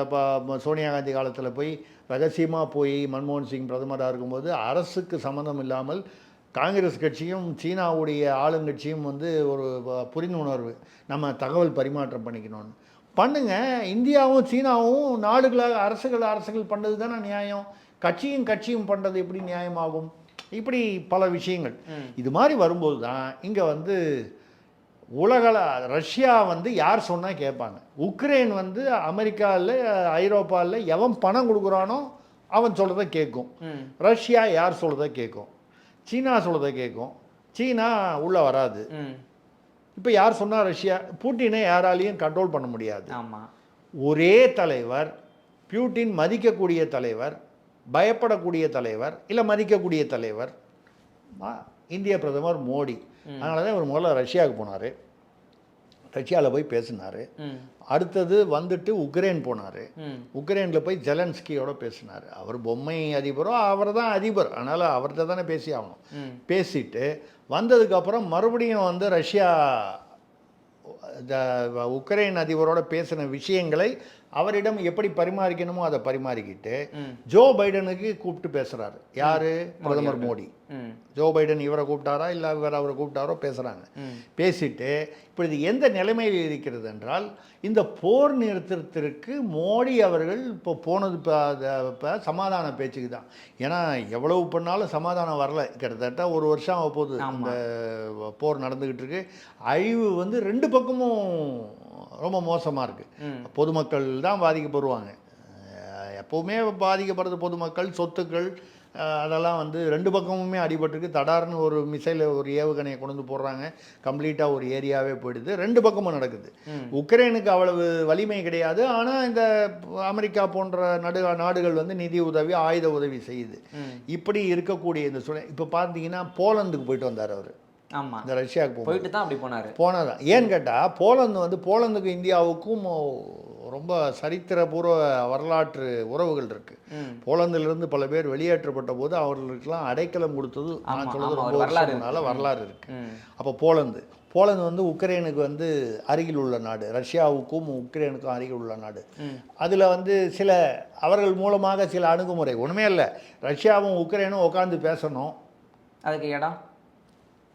இப்போ சோனியா காந்தி காலத்தில் போய் ரகசியமாக போய் மன்மோகன் சிங் பிரதமராக இருக்கும்போது அரசுக்கு சம்மந்தம் இல்லாமல் காங்கிரஸ் கட்சியும் சீனாவுடைய ஆளுங்கட்சியும் வந்து ஒரு புரிந்துணர்வு, நம்ம தகவல் பரிமாற்றம் பண்ணிக்கணும்னு பண்ணுங்க. இந்தியாவும் சீனாவும் நாடுகளாக அரசுகள் பண்ணது தானே நியாயம். கட்சியும் பண்ணுறது எப்படி நியாயமாகும்? இப்படி பல விஷயங்கள் இது மாதிரி வரும்போது தான் இங்கே வந்து ரஷ்யா வந்து யார் சொன்னால் கேட்பாங்க. உக்ரைன் வந்து அமெரிக்காவில் ஐரோப்பாவில் எவன் பணம் கொடுக்குறானோ அவன் சொல்கிறத கேட்கும். ரஷ்யா யார் சொல்கிறத கேட்கும், சீனா சொல்கிறத கேட்கும். சீனா உள்ளே வராது. இப்போ யார் சொன்னால் ரஷ்யா, பூட்டினை யாராலையும் கண்ட்ரோல் பண்ண முடியாது. ஒரே தலைவர், புட்டின் மதிக்கக்கூடிய தலைவர், பயப்படக்கூடிய தலைவர், இல்லை மதிக்கக்கூடிய தலைவர் இந்திய பிரதமர் மோடி. அதனால தான் இவர் முதல்ல ரஷ்யாவுக்கு போனார், ரஷ்யாவில் போய் பேசினார். அடுத்தது வந்துட்டு உக்ரைன் போனார், உக்ரைனில் போய் ஜெலன்ஸ்கியோட பேசினார். அவர் பொம்மை அதிபரோ அவர் தான் அதிபர், அதனால் அவர்கிட்ட தானே பேசி ஆகணும். பேசிட்டு வந்ததுக்கப்புறம் மறுபடியும் வந்து ரஷ்யா உக்ரைன் அதிபரோட பேசின விஷயங்களை அவரிடம் எப்படி பரிமாறிக்கணுமோ அதை பரிமாறிக்கிட்டு ஜோ பைடனுக்கு கூப்பிட்டு பேசுகிறாரு. யார்? பிரதமர் மோடி. ஜோ பைடன் இவரை கூப்பிட்டாரா இல்லை இவர் அவரை கூப்பிட்டாரோ பேசுகிறாங்க. பேசிட்டு இப்போ இது எந்த நிலைமையில் இருக்கிறது என்றால், இந்த போர் நிறுத்தத்திற்கு மோடி அவர்கள் இப்போ போனது இப்போ சமாதான பேச்சுக்கு தான். ஏன்னா எவ்வளவு பண்ணாலும் சமாதானம் வரல. கிட்டத்தட்ட 1 வருஷம் ஆக போகுது இந்த போர் நடந்துக்கிட்டு இருக்கு. அழிவு வந்து 2 பக்கமும் ரொம்ப மோசமாக இருக்குது. பொதுமக்கள் தான் பாதிக்கப்படுவாங்க. எப்போவுமே பாதிக்கப்படுறது பொதுமக்கள், சொத்துக்கள், அதெல்லாம் வந்து 2 பக்கமுமே அடிபட்டுருக்கு. தடார்னு ஒரு மிசைல், ஒரு ஏவுகணையை கொண்டு வந்து போடுறாங்க, கம்ப்ளீட்டாக ஒரு ஏரியாவே போயிடுது. 2 பக்கமும் நடக்குது. உக்ரைனுக்கு அவ்வளவு வலிமை கிடையாது, ஆனால் இந்த அமெரிக்கா போன்ற நாடுகள் வந்து நிதி உதவி, ஆயுத உதவி செய்யுது. இப்படி இருக்கக்கூடிய இந்த சூழ்நிலை இப்போ பார்த்தீங்கன்னா போலந்துக்கு போயிட்டு வந்தார் அவர். இந்த ரஷ்யாவுக்கு போயிட்டு தான் அப்படி போனதான். ஏன்னு கேட்டால் போலந்துக்கும் இந்தியாவுக்கும் ரொம்ப சரித்திரபூர்வ வரலாற்று உறவுகள் இருக்கு. போலந்திலிருந்து பல பேர் வெளியேற்றப்பட்ட போது அவர்களுக்கெல்லாம் அடைக்கலம் கொடுத்தது நான் சொல்றது ரொம்ப வருஷம்னால வரலாறு இருக்கு. அப்போ போலந்து வந்து உக்ரைனுக்கு வந்து அருகில் உள்ள நாடு, ரஷ்யாவுக்கும் உக்ரைனுக்கும் அருகில் உள்ள நாடு. அதில் வந்து சில அவர்கள் மூலமாக சில அணுகுமுறை ஒன்றுமே இல்லை. ரஷ்யாவும் உக்ரைனும் உட்காந்து பேசணும், அதுக்கு இடம்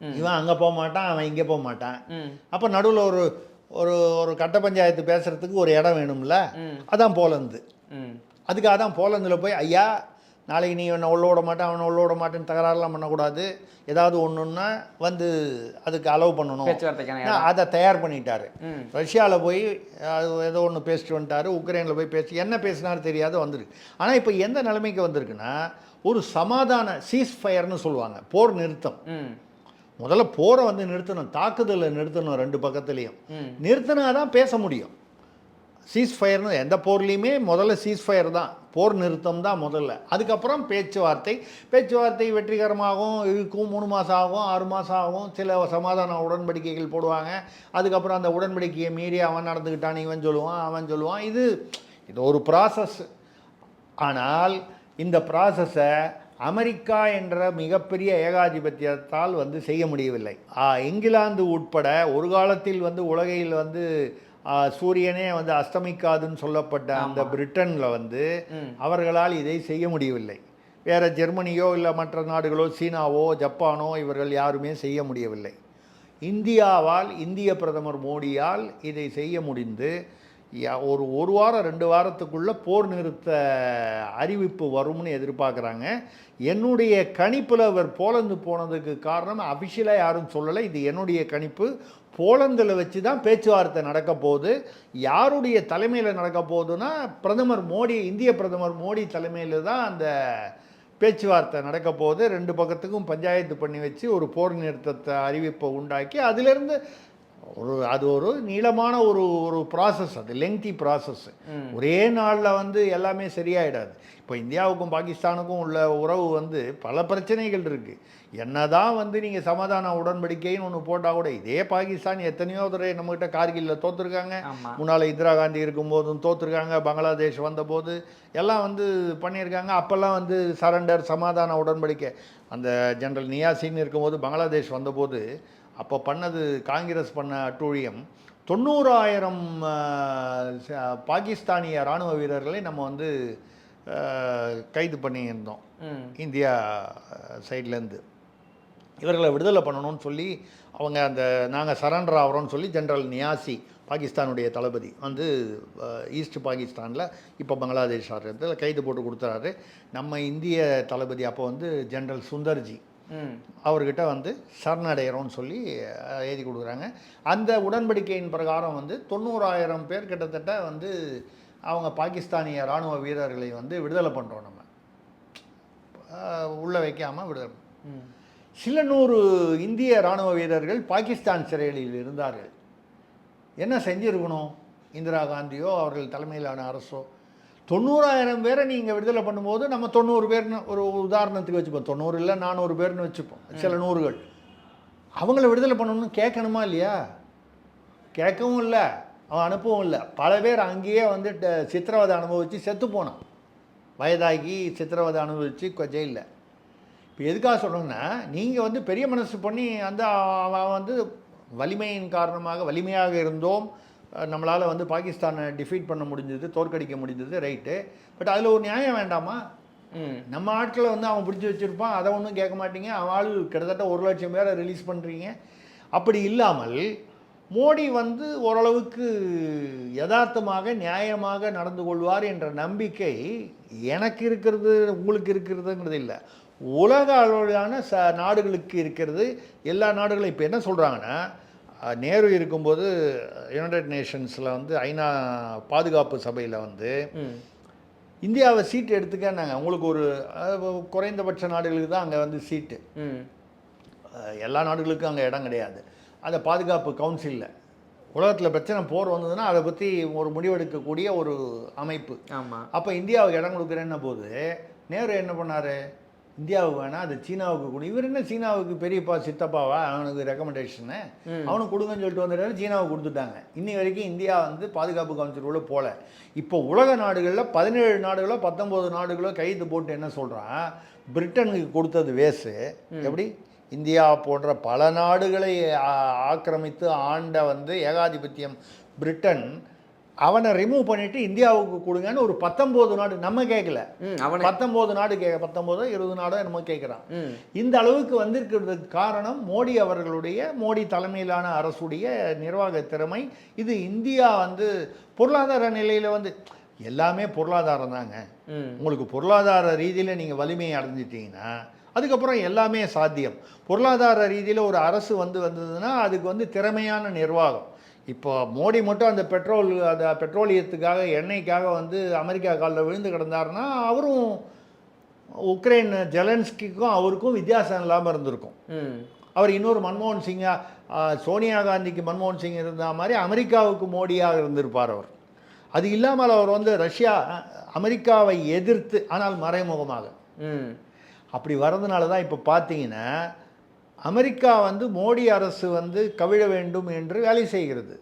இவன் அங்கே போக மாட்டான், அவன் இங்கே போக மாட்டான். அப்போ நடுவில் ஒரு ஒரு ஒரு கட்ட பஞ்சாயத்து பேசுகிறதுக்கு ஒரு இடம் வேணும்ல, அதான் போலந்து. அதுக்காக தான் போலந்தில் போய், ஐயா நாளைக்கு நீ என்னை உள்ள விட மாட்டேன், அவனை உள்ள விட மாட்டேன்னு தகராறுலாம் பண்ணக்கூடாது, ஏதாவது ஒன்றுன்னா வந்து அதுக்கு அலோவ் பண்ணணும், அதை தயார் பண்ணிட்டாரு. ரஷ்யாவில் போய் அது ஏதோ ஒன்று பேசிட்டு வந்துட்டார், உக்ரைனில் போய் பேசி என்ன பேசினார் தெரியாது வந்துருக்கு. ஆனால் இப்போ எந்த நிலைமைக்கு வந்திருக்குன்னா, ஒரு சமாதான சீஸ்ஃபயர்னு சொல்லுவாங்க, போர் நிறுத்தம். முதல்ல போரை வந்து நிறுத்தணும், தாக்குதலை நிறுத்தணும், 2 பக்கத்துலேயும் நிறுத்தினா தான் பேச முடியும். சீஸ்ஃபயர்னு எந்த போர்லேயுமே முதல்ல சீஸ்ஃபயர் தான், போர் நிறுத்தம் தான் முதல்ல. அதுக்கப்புறம் பேச்சுவார்த்தை வெற்றிகரமாகவும் இருக்கும். 3 மாதம் ஆகும், 6 மாதம் ஆகும், சில சமாதான உடன்படிக்கைகள் போடுவாங்க. அதுக்கப்புறம் அந்த உடன்படிக்கையை மீறி அவன் நடந்துக்கிட்டான், இவன் சொல்லுவான், அவன் சொல்லுவான். இது ஒரு ப்ராசஸ். ஆனால் இந்த ப்ராசஸை அமெரிக்கா என்ற மிகப்பெரிய ஏகாதிபத்தியத்தால் வந்து செய்ய முடியவில்லை. இங்கிலாந்து உட்பட ஒரு காலத்தில் வந்து உலகையில் வந்து சூரியனே வந்து அஸ்தமிக்காதுன்னு சொல்லப்பட்ட அந்த பிரிட்டனில் வந்து அவர்களால் இதை செய்ய முடியவில்லை. வேறு ஜெர்மனியோ இல்லை மற்ற நாடுகளோ சீனாவோ ஜப்பானோ இவர்கள் யாருமே செய்ய முடியவில்லை. இந்தியாவால், இந்திய பிரதமர் மோடியால் இதை செய்ய முடிந்து ஒரு வாரம் 2 வாரத்துக்குள்ளே போர் நிறுத்த அறிவிப்பு வரும்னு எதிர்பார்க்குறாங்க. என்னுடைய கணிப்பில் அவர் போலந்து போனதுக்கு காரணம் அஃபிஷியலாக யாரும் சொல்லலை, இது என்னுடைய கணிப்பு. போலந்தில் வச்சு தான் பேச்சுவார்த்தை நடக்க போகுது. யாருடைய தலைமையில் நடக்க போகுதுன்னா பிரதமர் மோடி, இந்திய பிரதமர் மோடி தலைமையில் தான் அந்த பேச்சுவார்த்தை நடக்க போகுது. 2 பக்கத்துக்கும் பஞ்சாயத்து பண்ணி வச்சு ஒரு போர் நிறுத்தத்தை அறிவிப்பை உண்டாக்கி அதிலிருந்து அது ஒரு நீளமான ஒரு ப்ராசஸ், அது லெங்தி ப்ராசஸ். ஒரே நாளில் வந்து எல்லாமே சரியாயிடாது. இப்போ இந்தியாவுக்கும் பாகிஸ்தானுக்கும் உள்ள உறவு வந்து பல பிரச்சனைகள் இருக்குது. என்னதான் வந்து நீங்கள் சமாதான உடன்படிக்கைன்னு ஒன்று போட்டால் கூட இதே பாகிஸ்தான் எத்தனையோ தடவை நம்மகிட்ட கார்கில்ல தோற்றுருக்காங்க, முன்னால் இந்திரா காந்தி இருக்கும்போதும் தோற்றுருக்காங்க, பங்களாதேஷ் வந்தபோது எல்லாம் வந்து பண்ணியிருக்காங்க. அப்போல்லாம் வந்து சரண்டர் சமாதான உடன்படிக்கை அந்த ஜெனரல் நியாசின்னு இருக்கும்போது பங்களாதேஷ் வந்தபோது அப்போ பண்ணது காங்கிரஸ் பண்ண அட்டூழியம். 90,000 பாகிஸ்தானிய இராணுவ வீரர்களை நம்ம வந்து கைது பண்ணியிருந்தோம் இந்தியா சைட்லேருந்து. இவர்களை விடுதலை பண்ணணும்னு சொல்லி அவங்க அந்த நாங்கள் சரண்டர் ஆகிறோன்னு சொல்லி ஜெனரல் நியாசி பாகிஸ்தானுடைய தளபதி வந்து ஈஸ்ட் பாகிஸ்தானில் இப்போ பங்களாதேஷ் ஆகிறதுல கைது போட்டு கொடுத்துறாரு. நம்ம இந்திய தளபதி அப்போ வந்து ஜெனரல் சுந்தர்ஜி அவர்கிட்ட வந்து சரணடைகிறோன்னு சொல்லி எழுதி கொடுக்குறாங்க. அந்த உடன்படிக்கையின் பிரகாரம் வந்து 90,000 பேர் கிட்டத்தட்ட வந்து அவங்க பாகிஸ்தானிய இராணுவ வீரர்களை வந்து விடுதலை பண்ணுறோம். நம்ம உள்ளே வைக்காமல் விடுதலை. சில 100 இந்திய இராணுவ வீரர்கள் பாகிஸ்தான் சிறைகளில் இருந்தார்கள். என்ன செஞ்சுருக்கணும் இந்திரா காந்தியோ அவர்கள் தலைமையிலான அரசோ? 90,000 பேரை நீங்கள் விடுதலை பண்ணும்போது நம்ம 90 பேர்னு ஒரு உதாரணத்துக்கு வச்சுப்போம். 90 இல்லை 400 பேர்னு வச்சுப்போம். சில 100கள் அவங்கள விடுதலை பண்ணணும்னு கேட்கணுமா இல்லையா? கேட்கவும் இல்லை, அவன் அனுப்பவும் இல்லை. பல பேர் அங்கேயே வந்து சித்திரவதை அனுபவித்து செத்து போனான். வயதாகி சித்திரவதை அனுபவித்து ஜெயிலில். இப்போ எதுக்காக சொல்கிறேன்னா, நீங்கள் வந்து பெரிய மனசு பண்ணி அந்த அவன் வந்து வலிமையின் காரணமாக வலிமையாக இருந்தோம், நம்மளால் வந்து பாகிஸ்தானை டிஃபீட் பண்ண முடிஞ்சது, தோற்கடிக்க முடிஞ்சது, ரைட்டு. பட் அதில் ஒரு நியாயம் வேண்டாமா? நம்ம ஆட்களை வந்து அவன் பிடிச்சி வச்சுருப்பான், அதை ஒன்றும் கேட்க மாட்டீங்க. அவன் ஆள் கிட்டத்தட்ட 1,00,000 பேரை ரிலீஸ் பண்ணுறீங்க. அப்படி இல்லாமல் மோடி வந்து ஓரளவுக்கு யதார்த்தமாக நியாயமாக நடந்து கொள்வார் என்ற நம்பிக்கை எனக்கு இருக்கிறது, உங்களுக்கு இருக்கிறதுங்கிறது இல்லை, உலக அளவிலான நாடுகளுக்கு இருக்கிறது. எல்லா நாடுகளும் இப்போ என்ன சொல்கிறாங்கன்னா, நேரு இருக்கும்போது யுனைடெட் நேஷன்ஸில் வந்து ஐநா பாதுகாப்பு சபையில் வந்து இந்தியாவை சீட்டு எடுத்துக்கன்னாங்க. உங்களுக்கு ஒரு குறைந்தபட்ச நாடுகளுக்கு தான் அங்கே வந்து சீட்டு, எல்லா நாடுகளுக்கும் அங்கே இடம் கிடையாது. அந்த பாதுகாப்பு கவுன்சிலில் உலகத்தில் பிரச்சனை போர் வந்ததுன்னா அதை பற்றி ஒரு முடிவெடுக்கக்கூடிய ஒரு அமைப்பு. அப்போ இந்தியாவுக்கு இடம் கொடுக்குறேன்ன போது நேரு என்ன பண்ணார்? இந்தியாவுக்கு வேணாம், அது சீனாவுக்கு கொடு. இவர் என்ன சீனாவுக்கு பெரியப்பா சித்தப்பாவா, அவனுக்கு ரெக்கமெண்டேஷனு அவனுக்கு கொடுங்கன்னு சொல்லிட்டு வந்துட்டாரு. சீனாவுக்கு கொடுத்துட்டாங்க. இன்னி வரைக்கும் இந்தியா வந்து பாதுகாப்பு கவுன்சிலுக்குள்ளே போகல. இப்போ உலக நாடுகளில் 17 நாடுகளோ 19 நாடுகளோ கைது போட்டு என்ன சொல்கிறான், பிரிட்டனுக்கு கொடுத்தது வேஸ்ட்டு. எப்படி இந்தியா போன்ற பல நாடுகளை ஆக்கிரமித்து ஆண்ட வந்து ஏகாதிபத்தியம் பிரிட்டன், அவனை ரிமூவ் பண்ணிவிட்டு இந்தியாவுக்கு கொடுங்கன்னு ஒரு 19 நாடு, நம்ம கேட்கல, 19 நாடு 19 20 நாடோ என்னமோ கேட்குறான். இந்த அளவுக்கு வந்திருக்கிறதுக்கு காரணம் மோடி அவர்களுடைய, மோடி தலைமையிலான அரசுடைய நிர்வாக திறமை. இது இந்தியா வந்து பொருளாதார நிலையில் வந்து எல்லாமே பொருளாதாரம் தாங்க. உங்களுக்கு பொருளாதார ரீதியில் நீங்கள் வலிமையை அடைஞ்சிட்டிங்கன்னா அதுக்கப்புறம் எல்லாமே சாத்தியம். பொருளாதார ரீதியில் ஒரு அரசு வந்ததுன்னா அதுக்கு வந்து திறமையான நிர்வாகம். இப்போ மோடி மட்டும் அந்த பெட்ரோலியத்துக்காக, எண்ணெய்க்காக வந்து அமெரிக்கா காலில் விழுந்து கிடந்தாருன்னா அவரும் உக்ரைன் ஜெலன்ஸ்கிக்கும் அவருக்கும் வித்தியாசம் இல்லாமல் இருந்திருக்கும். அவர் இன்னொரு மன்மோகன் சிங்கா, சோனியா காந்திக்கு மன்மோகன் சிங் இருந்த மாதிரி அமெரிக்காவுக்கு மோடியாக இருந்திருப்பார் அவர். அது இல்லாமல் அவர் வந்து ரஷ்யா அமெரிக்காவை எதிர்த்து, ஆனால் மறைமுகமாக அப்படி வர்றதுனால தான் இப்போ பார்த்தீங்கன்னா அமெரிக்கா வந்து மோடி அரசு வந்து கவிழ வேண்டும் என்று வேலை செய்கிறது.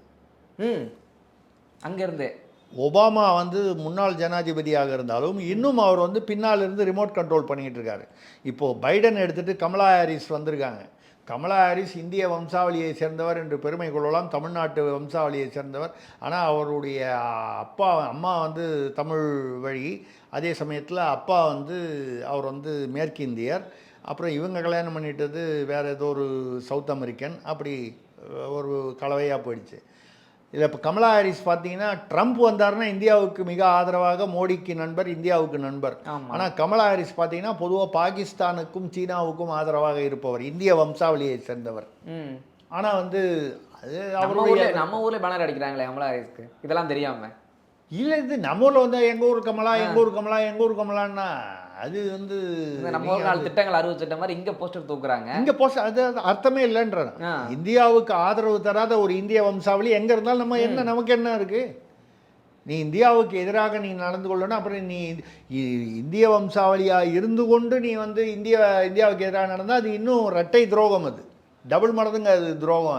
அங்கேருந்தே ஒபாமா வந்து முன்னாள் ஜனாதிபதியாக இருந்தாலும் இன்னும் அவர் வந்து பின்னால் இருந்து ரிமோட் கண்ட்ரோல் பண்ணிக்கிட்டு இருக்காரு. இப்போது பைடன் எடுத்துகிட்டு கமலா ஹாரிஸ் வந்திருக்காங்க. கமலா ஹாரிஸ் இந்திய வம்சாவளியை சேர்ந்தவர் என்று பெருமை கொள்ளலாம், தமிழ்நாட்டு வம்சாவளியை சேர்ந்தவர். ஆனால் அவருடைய அம்மா வந்து தமிழ் வழி, அதே சமயத்தில் அப்பா வந்து அவர் வந்து மேற்கு இந்தியர். அப்புறம் இவங்க கல்யாணம் பண்ணிட்டது வேறு ஏதோ ஒரு சவுத் அமெரிக்கன். அப்படி ஒரு கலவையாக போயிடுச்சு. இதில் இப்போ கமலா ஹாரிஸ் பார்த்தீங்கன்னா ட்ரம்ப் வந்தாருன்னா இந்தியாவுக்கு மிக ஆதரவாக, மோடிக்கு நண்பர், இந்தியாவுக்கு நண்பர். ஆனால் கமலா ஹாரிஸ் பார்த்தீங்கன்னா பொதுவாக பாகிஸ்தானுக்கும் சீனாவுக்கும் ஆதரவாக இருப்பவர், இந்திய வம்சாவளியை சேர்ந்தவர். ஆனால் வந்து அது அவருடைய நம்ம ஊரில் பேனர் அடிக்கிறாங்களே கமலா ஹாரிஸ்க்கு, இதெல்லாம் தெரியாம இல்லை. இது நம்ம ஊரில் வந்து எங்கள் ஊர் கமலா, எங்கள் ஊர் கமலா, எங்கள் ஊர் கமலான்னா அது வந்து நம்ம ஊர் 4 திட்டங்கள் அறிவிச்சிட்ட மாதிரி இங்கே போஸ்டர் தூக்குறாங்க. இங்கே போஸ்டர் அது அர்த்தமே இல்லைன்ற. இந்தியாவுக்கு ஆதரவு தராத ஒரு இந்திய வம்சாவளி எங்கே இருந்தாலும் நம்ம என்ன, நமக்கு என்ன இருக்குது? நீ இந்தியாவுக்கு எதிராக நீ நடந்து கொள்ளணும். அப்புறம் நீ இந்திய வம்சாவளியாக இருந்து கொண்டு நீ வந்து இந்தியாவுக்கு எதிராக நடந்தால் அது இன்னும் இரட்டை துரோகம், அது டபுள் மடங்குங்க, அது துரோகம்.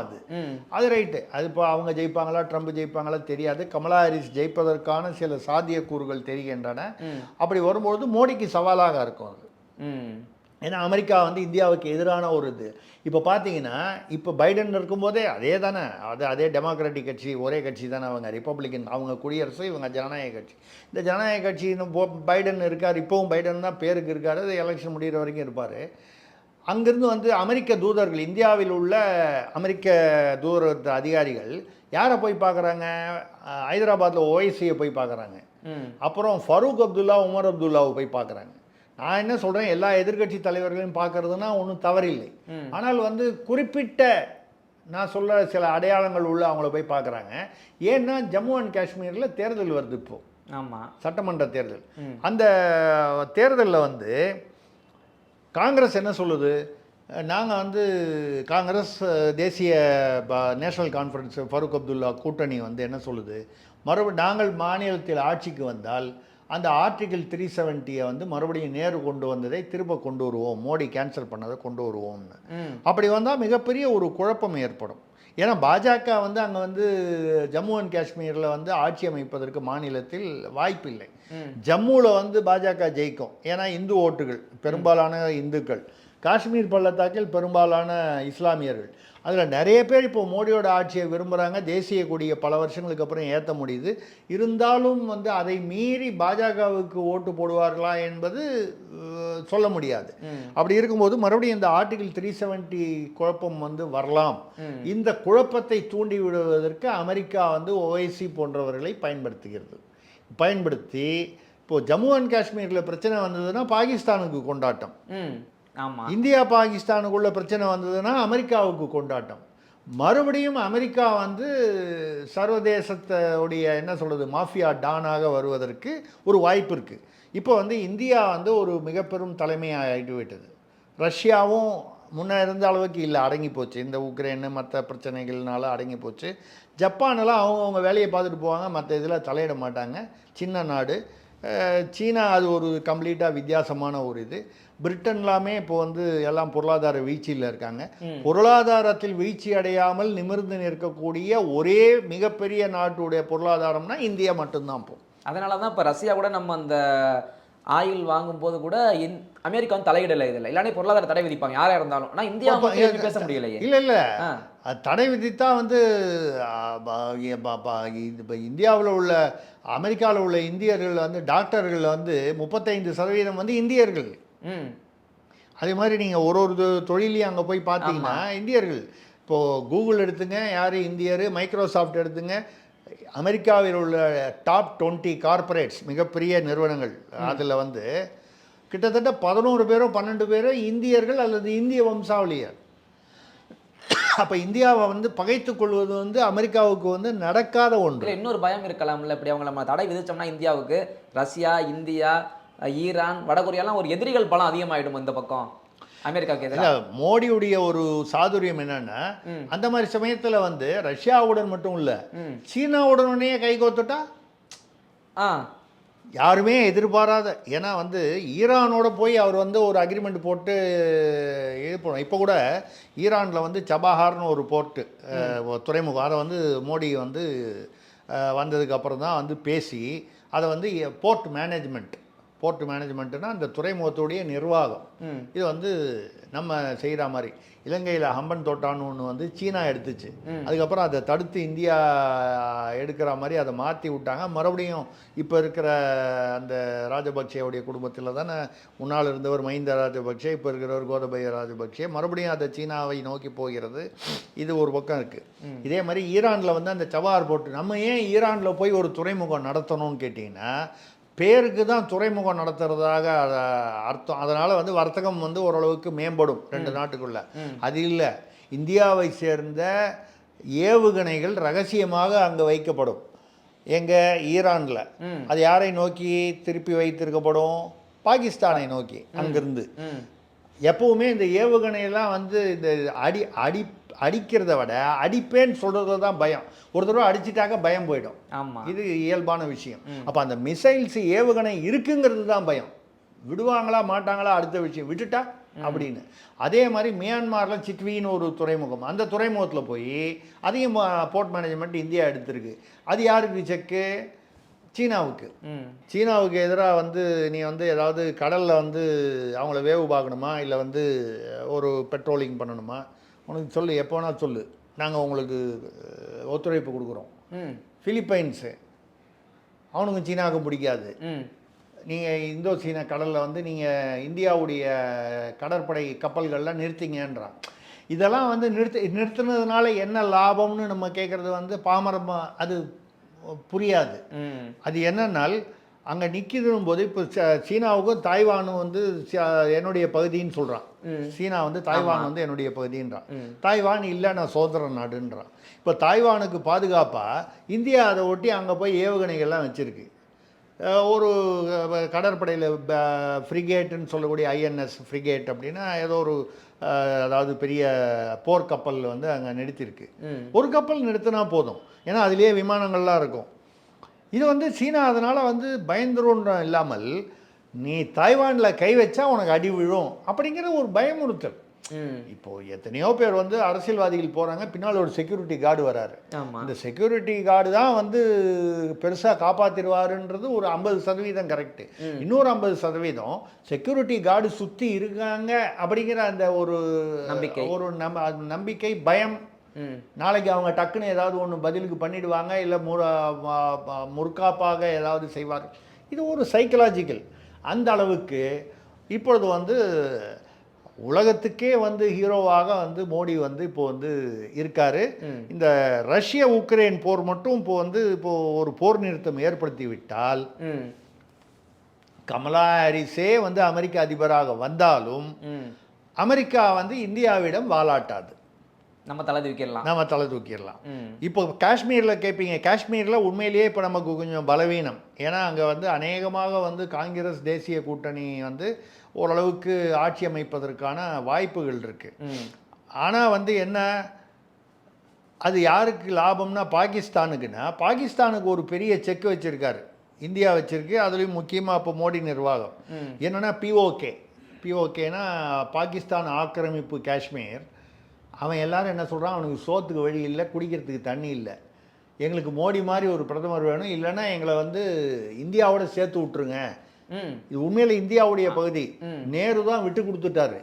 அது ரைட்டு. அது இப்போ அவங்க ஜெயிப்பாங்களா, ட்ரம்ப் ஜெயிப்பாங்களா தெரியாது. கமலா ஹாரிஸ் ஜெயிப்பதற்கான சில சாத்தியக்கூறுகள் தெரிகின்றன. அப்படி வரும்பொழுது மோடிக்கு சவாலாக இருக்கும் அது. ஏன்னா அமெரிக்கா வந்து இந்தியாவுக்கு எதிரான ஒரு இது. இப்போ பார்த்தீங்கன்னா இப்போ பைடன் இருக்கும்போதே அதே தானே, அதே டெமோக்ராட்டிக் கட்சி, ஒரே கட்சி தானே அவங்க, ரிப்பப்ளிகன். அவங்க குடியரசு, இவங்க ஜனநாயக கட்சி. இந்த ஜனநாயக கட்சி பைடன் இருக்கார், இப்போவும் பைடன் தான் பேருக்கு இருக்கார், அது எலெக்ஷன் முடிகிற வரைக்கும் இருப்பார். அங்கிருந்து வந்து அமெரிக்க தூதர்கள், இந்தியாவில் உள்ள அமெரிக்க தூதரக அதிகாரிகள் யாரை போய் பார்க்குறாங்க? ஹைதராபாத்தில் ஓஐசியை போய் பார்க்குறாங்க. அப்புறம் ஃபரூக் அப்துல்லா, உமர் அப்துல்லாவை போய் பார்க்குறாங்க. நான் என்ன சொல்கிறேன், எல்லா எதிர்கட்சி தலைவர்களையும் பார்க்குறதுனா ஒன்றும் தவறில்லை. ஆனால் வந்து குறிப்பிட்ட நான் சொல்ல சில அடையாளங்கள் உள்ள அவங்கள போய் பார்க்குறாங்க. ஏன்னா ஜம்மு அண்ட் காஷ்மீரில் தேர்தல் வருது இப்போது. ஆமாம், சட்டமன்ற தேர்தல். அந்த தேர்தலில் வந்து காங்கிரஸ் என்ன சொல்லுது? நாங்கள் வந்து காங்கிரஸ், தேசிய நேஷனல் கான்ஃபரன்ஸ், ஃபரூக் அப்துல்லா கூட்டணி வந்து என்ன சொல்லுது? நாங்கள் மாநிலத்தில் ஆட்சிக்கு வந்தால் அந்த ஆர்டிகிள் 370 வந்து மறுபடியும் நேரு கொண்டு வந்ததை திரும்ப கொண்டு வருவோம், மோடி கேன்சல் பண்ணதை கொண்டு வருவோம்னு. அப்படி வந்தால் மிகப்பெரிய ஒரு குழப்பம் ஏற்படும். ஏன்னா பாஜக வந்து அங்கே வந்து ஜம்மு அண்ட் காஷ்மீரில் வந்து ஆட்சி அமைப்பதற்கு மாநிலத்தில் வாய்ப்பில்லை. ஜம்முவில் வந்து பாஜக ஜெயிக்கும், ஏன்னா இந்து ஓட்டுகள், பெரும்பாலான இந்துக்கள். காஷ்மீர் பள்ளத்தாக்கில் பெரும்பாலான இஸ்லாமியர்கள். அதில் நிறைய பேர் இப்போ மோடியோட ஆட்சியை விரும்புகிறாங்க. தேசிய கொடியை பல வருஷங்களுக்கு அப்புறம் ஏற்ற முடியுது. இருந்தாலும் வந்து அதை மீறி பாஜகவுக்கு ஓட்டு போடுவார்களா என்பது சொல்ல முடியாது. அப்படி இருக்கும்போது மறுபடியும் இந்த ஆர்டிகிள் 370 குழப்பம் வந்து வரலாம். இந்த குழப்பத்தை தூண்டி விடுவதற்கு அமெரிக்கா வந்து ஓஐசி போன்றவர்களை பயன்படுத்தி இப்போது ஜம்மு அண்ட் காஷ்மீரில் பிரச்சனை வந்ததுன்னா பாகிஸ்தானுக்கு கொண்டாட்டம். ஆமாம், இந்தியா பாகிஸ்தானுக்குள்ள பிரச்சனை வந்ததுன்னா அமெரிக்காவுக்கு கொண்டாட்டம். மறுபடியும் அமெரிக்கா வந்து சர்வதேசத்தோடைய என்ன சொல்கிறது, மாஃபியா டானாக வருவதற்கு ஒரு வாய்ப்பு இருக்குது. இப்போ வந்து இந்தியா வந்து ஒரு மிகப்பெரும் தலைமையாக ஆகிவிட்டது. ரஷ்யாவும் முன்னே இருந்த அளவுக்கு இல்லை, அடங்கி போச்சு. இந்த உக்ரைனு மற்ற பிரச்சனைகள்னால அடங்கி போச்சு. ஜப்பானெல்லாம் அவங்கவுங்க வேலையை பார்த்துட்டு போவாங்க, மற்ற இதில் தலையிட மாட்டாங்க, சின்ன நாடு. சீனா அது ஒரு கம்ப்ளீட்டாக வித்தியாசமான ஒரு இது. பிரிட்டன்லாமே இப்போ வந்து எல்லாம் பொருளாதார வீழ்ச்சியில் இருக்காங்க. பொருளாதாரத்தில் வீழ்ச்சி அடையாமல் நிமிர்ந்து நிற்கக்கூடிய ஒரே மிகப்பெரிய நாட்டுடைய பொருளாதாரம்னா இந்தியா மட்டும்தான். இப்போ அதனால தான் இப்போ ரஷ்யா கூட நம்ம அந்த ஆயில் வாங்கும்போது கூட அமெரிக்கா வந்து தலையிடலை, இதில் இல்லைன்னா பொருளாதார தடை விதிப்பாங்க யாராக இருந்தாலும். ஆனால் இந்தியா பேச முடியலையே. இல்லை தடை விதித்தா வந்து இப்போ இந்தியாவில் உள்ள, அமெரிக்காவில் உள்ள இந்தியர்கள் வந்து டாக்டர்கள் வந்து 35% வந்து இந்தியர்கள். அதே மாதிரி நீங்கள் ஒரு தொழிலையும் அங்கே போய் பார்த்தீங்கன்னா இந்தியர்கள். இப்போது கூகுள் எடுத்துங்க, யார் இந்தியர்? மைக்ரோசாஃப்ட் எடுத்துங்க. அமெரிக்காவில் உள்ள டாப் 20 கார்ப்பரேட்ஸ், மிகப்பெரிய நிறுவனங்கள், அதில் வந்து கிட்டத்தட்ட 11 பேரோ 12 பேரோ இந்தியர்கள் அல்லது இந்திய வம்சாவளியர். அப்போ இந்தியாவை வந்து பகைத்து கொள்வது வந்து அமெரிக்காவுக்கு வந்து நடக்காத ஒன்று. இன்னொரு பயம் இருக்கலாம்ல, இப்படி அவங்க நம்ம தடை விதிச்சோம்னா இந்தியாவுக்கு ரஷ்யா, இந்தியா, ஈரான், வடகொரியாலாம் ஒரு எதிரிகள் பலம் அதிகமாகிடும் இந்த பக்கம் அமெரிக்காவுக்கு எதிராக. மோடியுடைய ஒரு சாதுரியம் என்னன்னா, அந்த மாதிரி சமயத்தில் வந்து ரஷ்யாவுடன் மட்டும் இல்லை, சீனாவுடனே கைகோத்துட்டா யாருமே எதிர்பாராத. ஏன்னா வந்து ஈரானோட போய் அவர் வந்து ஒரு அக்ரிமெண்ட் போட்டு இது போனோம். இப்போ கூட ஈரானில் வந்து சபாஹார்னு ஒரு போர்ட்டு, துறைமுகம், அதை வந்து மோடி வந்து வந்ததுக்கப்புறம் தான் வந்து பேசி அதை வந்து போர்ட் மேனேஜ்மெண்ட்டுனா அந்த துறைமுகத்துடைய நிர்வாகம் இது வந்து நம்ம செய்கிற மாதிரி. இலங்கையில் ஹம்பன் தோட்டான்னு ஒன்று வந்து சீனா எடுத்துச்சு. அதுக்கப்புறம் அதை தடுத்து இந்தியா எடுக்கிற மாதிரி அதை மாற்றி விட்டாங்க. மறுபடியும் இப்போ இருக்கிற அந்த ராஜபக்சேவுடைய குடும்பத்தில் தானே முன்னால் இருந்தவர் மஹிந்த ராஜபக்சே, இப்போ இருக்கிறவர் கோதபய ராஜபக்சே, மறுபடியும் அதை சீனாவை நோக்கி போகிறது. இது ஒரு பக்கம் இருக்குது. இதே மாதிரி ஈரானில் வந்து அந்த சவார் போட்டு நம்ம ஏன் ஈரானில் போய் ஒரு துறைமுகம் நடத்தணும்னு கேட்டிங்கன்னா, பேருக்கு தான் துறைமுகம் நடத்துறதாக அர்த்தம். அதனால் வந்து வர்த்தகம் வந்து ஓரளவுக்கு மேம்படும் 2 நாட்டுக்குள்ள. அது இல்லை, இந்தியாவை சேர்ந்த ஏவுகணைகள் ரகசியமாக அங்கே வைக்கப்படும். எங்கள் ஈரானில் அது யாரை நோக்கி திருப்பி வைத்திருக்கப்படும்? பாகிஸ்தானை நோக்கி. அங்கிருந்து எப்பவுமே இந்த ஏவுகணையெல்லாம் வந்து இந்த அடிக்கிறத விட அடிப்பேன்னு சொல்கிறது தான் பயம். ஒரு தடவை அடிச்சிட்டாக்க பயம் போயிடும். ஆமாம், இது இயல்பான விஷயம். அப்போ அந்த மிசைல்ஸ் ஏவுகணை இருக்குங்கிறது தான் பயம். விடுவாங்களா மாட்டாங்களா அடுத்த விஷயம், விட்டுட்டா அப்படின்னு. அதே மாதிரி மியான்மாரில் சிட்வின்னு ஒரு துறைமுகம், அந்த துறைமுகத்தில் போய் அதையும் போர்ட் மேனேஜ்மெண்ட் இந்தியா எடுத்திருக்கு. அது யாருக்கு செக்கு? சீனாவுக்கு. சீனாவுக்கு எதிராக வந்து நீ வந்து ஏதாவது கடலில் வந்து அவங்கள வேவு பார்க்கணுமா, இல்லை வந்து ஒரு பெட்ரோலிங் பண்ணணுமா, உனக்கு சொல்லு, எப்போ வேணால் சொல்லு, நாங்கள் உங்களுக்கு ஒத்துழைப்பு கொடுக்குறோம். பிலிப்பைன்ஸு அவனுக்கும் சீனாவுக்கும் பிடிக்காது. நீங்கள் இந்தோ சீனா கடலில் வந்து நீங்கள் இந்தியாவுடைய கடற்படை கப்பல்கள்லாம் நிறுத்திங்கன்றான். இதெல்லாம் வந்து நிறுத்தினதுனால என்ன லாபம்னு நம்ம கேட்குறது வந்து பாமரமாக அது புரியாது. அது என்னன்னால் அங்கே நிற்கிதும் போது இப்போ சீனாவுக்கும் தாய்வானும் வந்து என்னுடைய பகுதின்னு சொல்கிறான். சீனா வந்து தாய்வான் வந்து என்னுடைய பகுதின்றான். தாய்வான் இல்லை, நான் சுதந்திர நாடுன்றான். இப்போ தாய்வானுக்கு பாதுகாப்பாக இந்தியா அதை ஒட்டி அங்கே போய் ஏவுகணைகள்லாம் வச்சுருக்கு. ஒரு கடற்படையில் ஃப்ரிகேட்டுன்னு சொல்லக்கூடிய ஐஎன்எஸ் ஃப்ரிகேட் அப்படின்னா ஏதோ ஒரு அதாவது பெரிய போர்க்கப்பல் வந்து அங்கே நிறுத்திருக்கு. ஒரு கப்பல் நிறுத்தினா போதும், ஏன்னா அதிலே விமானங்கள்லாம் இருக்கும். இது வந்து சீனா அதனால் வந்து பயந்துருன்ற இல்லாமல் நீ தாய்வானில் கை வச்சா உனக்கு அடி விழும் அப்படிங்கிற ஒரு பயமுறுத்தல். இப்போது எத்தனையோ பேர் வந்து அரசியல்வாதிகள் போகிறாங்க, பின்னால் ஒரு செக்யூரிட்டி கார்டு வராரு. இந்த செக்யூரிட்டி கார்டு தான் வந்து பெருசாக காப்பாற்றிடுவாருன்றது ஒரு 50% கரெக்டு. இன்னொரு 50% செக்யூரிட்டி கார்டு சுற்றி இருக்காங்க அப்படிங்கிற அந்த ஒரு நம்பிக்கை பயம். நாளைக்கு அவங்க டக்குன்னு ஏதாவது ஒன்று பதிலுக்கு பண்ணிடுவாங்க, இல்லை முற்காப்பாக ஏதாவது செய்வார். இது ஒரு சைக்கலாஜிக்கல். அந்த அளவுக்கு இப்பொழுது வந்து உலகத்துக்கே வந்து ஹீரோவாக வந்து மோடி வந்து இப்போ வந்து இருக்காரு. இந்த ரஷ்ய உக்ரைன் போர் மட்டும் இப்போ ஒரு போர் நிறுத்தம் ஏற்படுத்தி விட்டால் கமலா ஹாரிஸே வந்து அமெரிக்க அதிபராக வந்தாலும் அமெரிக்கா வந்து இந்தியாவிடம் வாலாட்டாது. நம்ம தலை தூக்கிடலாம். இப்போ காஷ்மீரில் கேட்பீங்க, காஷ்மீரில் உண்மையிலேயே இப்போ நமக்கு கொஞ்சம் பலவீனம். ஏன்னா அங்கே வந்து அநேகமாக வந்து காங்கிரஸ் தேசிய கூட்டணி வந்து ஓரளவுக்கு ஆட்சி அமைப்பதற்கான வாய்ப்புகள் இருக்குது. ஆனால் வந்து என்ன, அது யாருக்கு லாபம்னா பாகிஸ்தானுக்கு ஒரு பெரிய செக் வச்சுருக்காரு, இந்தியா வச்சுருக்கு. அதுலேயும் முக்கியமாக இப்போ மோடி நிர்வாகம் என்னென்னா பிஓகேனா பாகிஸ்தான் ஆக்கிரமிப்பு காஷ்மீர். அவன் எல்லாரும் என்ன சொல்கிறான், அவனுக்கு சோத்துக்கு வழி இல்லை, குடிக்கிறதுக்கு தண்ணி இல்லை, எங்களுக்கு மோடி மாதிரி ஒரு பிரதமர் வேணும், இல்லைன்னா எங்களை வந்து இந்தியாவோட சேர்த்து விட்டுருங்க. இது உண்மையில் இந்தியாவுடைய பகுதி. நேரு தான் விட்டு கொடுத்துட்டாரு,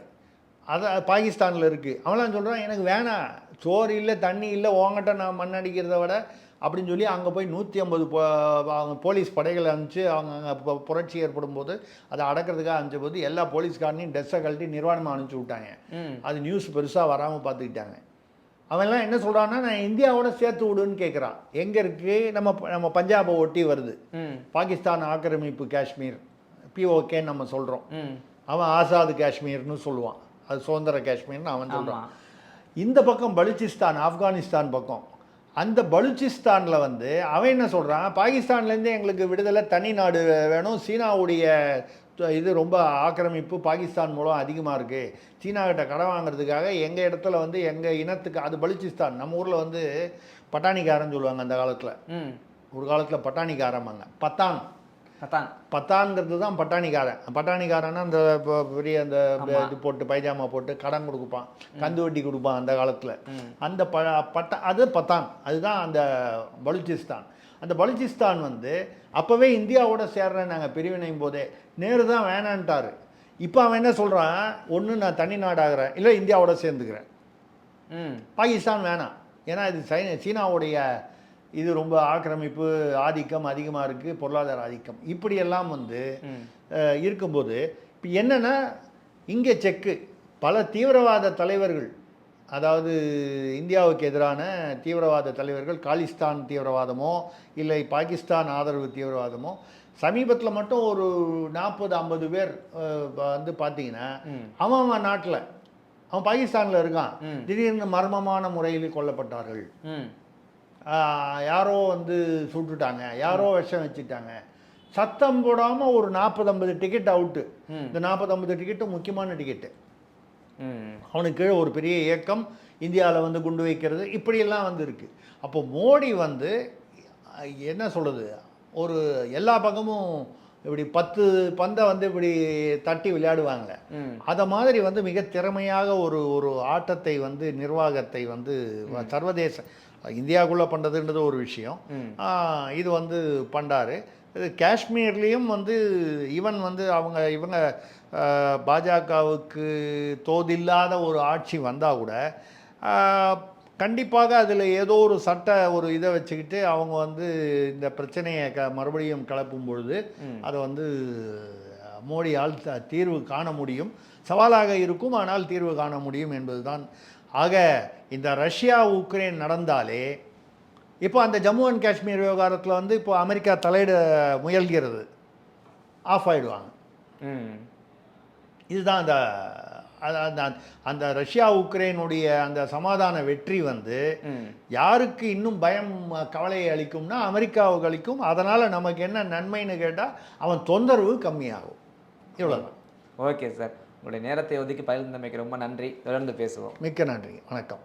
அதை பாகிஸ்தானில் இருக்குது. அவன்லாம் சொல்கிறான், எனக்கு வேணாம், சோறு இல்லை தண்ணி இல்லை, உங்ககிட்ட நான் மண்ணடிக்கிறத விட அப்படின்னு சொல்லி அங்கே போய் 150 போலீஸ் படைகளை அனுப்பிச்சு அவங்க அங்கே புரட்சி ஏற்படும் போது அதை அடக்கிறதுக்காக அனுப்பிச்ச போது எல்லா போலீஸ்காரனையும் ட்ரெஸ்ஸை கழட்டி நிர்வாணமாக அனுப்பிச்சி விட்டாங்க. அது நியூஸ் பெருசாக வராமல் பார்த்துக்கிட்டாங்க. அவன்லாம் என்ன சொல்கிறான்னா, நான் இந்தியாவோட சேர்த்து விடுன்னு கேட்குறான். எங்கே இருக்குது? நம்ம பஞ்சாபை ஒட்டி வருது. பாகிஸ்தான் ஆக்கிரமிப்பு காஷ்மீர் பிஓகேன்னு நம்ம சொல்கிறோம். அவன் ஆசாது காஷ்மீர்னு சொல்லுவான், அது சுதந்திர காஷ்மீர்னு அவன் சொல்கிறான். இந்த பக்கம் பலுச்சிஸ்தான், ஆப்கானிஸ்தான் பக்கம், அந்த பலுச்சிஸ்தானில் வந்து அவன் என்ன சொல்கிறான், பாகிஸ்தான்லேருந்து எங்களுக்கு விடுதலை, தனி நாடு வேணும், சீனாவுடைய இது ரொம்ப ஆக்கிரமிப்பு பாகிஸ்தான் மூலம் அதிகமாக இருக்குது, சீனாக்கிட்ட கடன் வாங்குறதுக்காக எங்கள் இடத்துல வந்து எங்கள் இனத்துக்கு, அது பலுச்சிஸ்தான். நம்ம ஊரில் வந்து பட்டாணிக்காரன்னு சொல்லுவாங்க அந்த காலத்தில். ஒரு காலத்தில் பட்டாணிக்காரம்பாங்க. பத்தான்ங்கிறது தான் பட்டாணிக்காரன்னா அந்த பெரிய அந்த இது போட்டு பைஜாமா போட்டு கடன் கொடுப்பான், கந்து வட்டி கொடுப்பான் அந்த காலத்தில். அந்த அது பத்தான், அதுதான் அந்த பலுச்சிஸ்தான். அந்த பலுச்சிஸ்தான் வந்து அப்போவே இந்தியாவோட சேர்றேன் நாங்கள் பிரிவினையும் போதே நேரு தான் வேணான்ட்டார். இப்போ அவன் என்ன சொல்கிறான், ஒன்று நான் தனி நாடாகிறேன், இல்லை இந்தியாவோட சேர்ந்துக்கிறேன், பாகிஸ்தான் வேணாம். ஏன்னா இது சீனாவுடைய இது ரொம்ப ஆக்கிரமிப்பு ஆதிக்கம் அதிகமாக இருக்குது, பொருளாதார ஆதிக்கம் இப்படியெல்லாம் வந்து இருக்கும்போது இப்போ என்னென்னா இங்கே செக்கு பல தீவிரவாத தலைவர்கள், அதாவது இந்தியாவுக்கு எதிரான தீவிரவாத தலைவர்கள், காலிஸ்தான் தீவிரவாதமோ இல்லை பாகிஸ்தான் ஆதரவு தீவிரவாதமோ சமீபத்தில் மட்டும் ஒரு 40-50 பேர் வந்து பார்த்தீங்கன்னா அவன் நாட்டில் அவன் பாகிஸ்தானில் இருக்கான், திடீர்னு மர்மமான முறையில் கொல்லப்பட்டார்கள், யாரோ வந்து சுட்டுட்டாங்க, யாரோ விஷம் வச்சுட்டாங்க, சத்தம் போடாமல் ஒரு 40-50 டிக்கெட் அவுட்டு. இந்த 40-50 டிக்கெட்டும் முக்கியமான டிக்கெட்டு. அவனுக்கு கீழே ஒரு பெரிய இயக்கம் இந்தியாவில் வந்து குண்டு வைக்கிறது இப்படியெல்லாம் வந்து இருக்குது. அப்போ மோடி வந்து என்ன சொல்கிறது, ஒரு எல்லா பக்கமும் இப்படி 10 பந்தை வந்து இப்படி தட்டி விளையாடுவாங்க, அதை மாதிரி வந்து மிக திறமையாக ஒரு ஒரு ஆட்டத்தை வந்து நிர்வாகத்தை வந்து சர்வதேச இந்தியாவுக்குள்ளே பண்ணுறதுன்றது ஒரு விஷயம், இது வந்து பண்ணார். இது காஷ்மீர்லேயும் வந்து ஈவன் வந்து இவங்க பாஜகவுக்கு தோதில்லாத ஒரு ஆட்சி வந்தால் கூட கண்டிப்பாக அதில் ஏதோ ஒரு ஒரு இதை வச்சுக்கிட்டு அவங்க வந்து இந்த பிரச்சனையை மறுபடியும் கிளப்பும் பொழுது அதை வந்து மோடியால் தீர்வு காண முடியும். சவாலாக இருக்கும், ஆனால் தீர்வு காண முடியும் என்பதுதான். ஆக இந்த ரஷ்யா உக்ரைன் நடந்தாலே இப்போ அந்த ஜம்மு அண்ட் காஷ்மீர் விவகாரத்தில் வந்து இப்போ அமெரிக்கா தலையிட முயல்கிறது, ஆஃப் ஆகிடுவாங்க. இதுதான் அந்த ரஷ்யா உக்ரைனுடைய அந்த சமாதான வெற்றி வந்து யாருக்கு இன்னும் பயம் கவலையை அளிக்கும்னா அமெரிக்காவுக்கு அளிக்கும். அதனால் நமக்கு என்ன நன்மைன்னு கேட்டால் அவன் தொந்தரவு கம்மியாகும். இவ்வளோதான். ஓகே சார், உங்களுடைய நேரத்தை ஒதுக்கி பகிர்ந்தமைக்கு ரொம்ப நன்றி. தொடர்ந்து பேசுவோம். மிக்க நன்றி, வணக்கம்.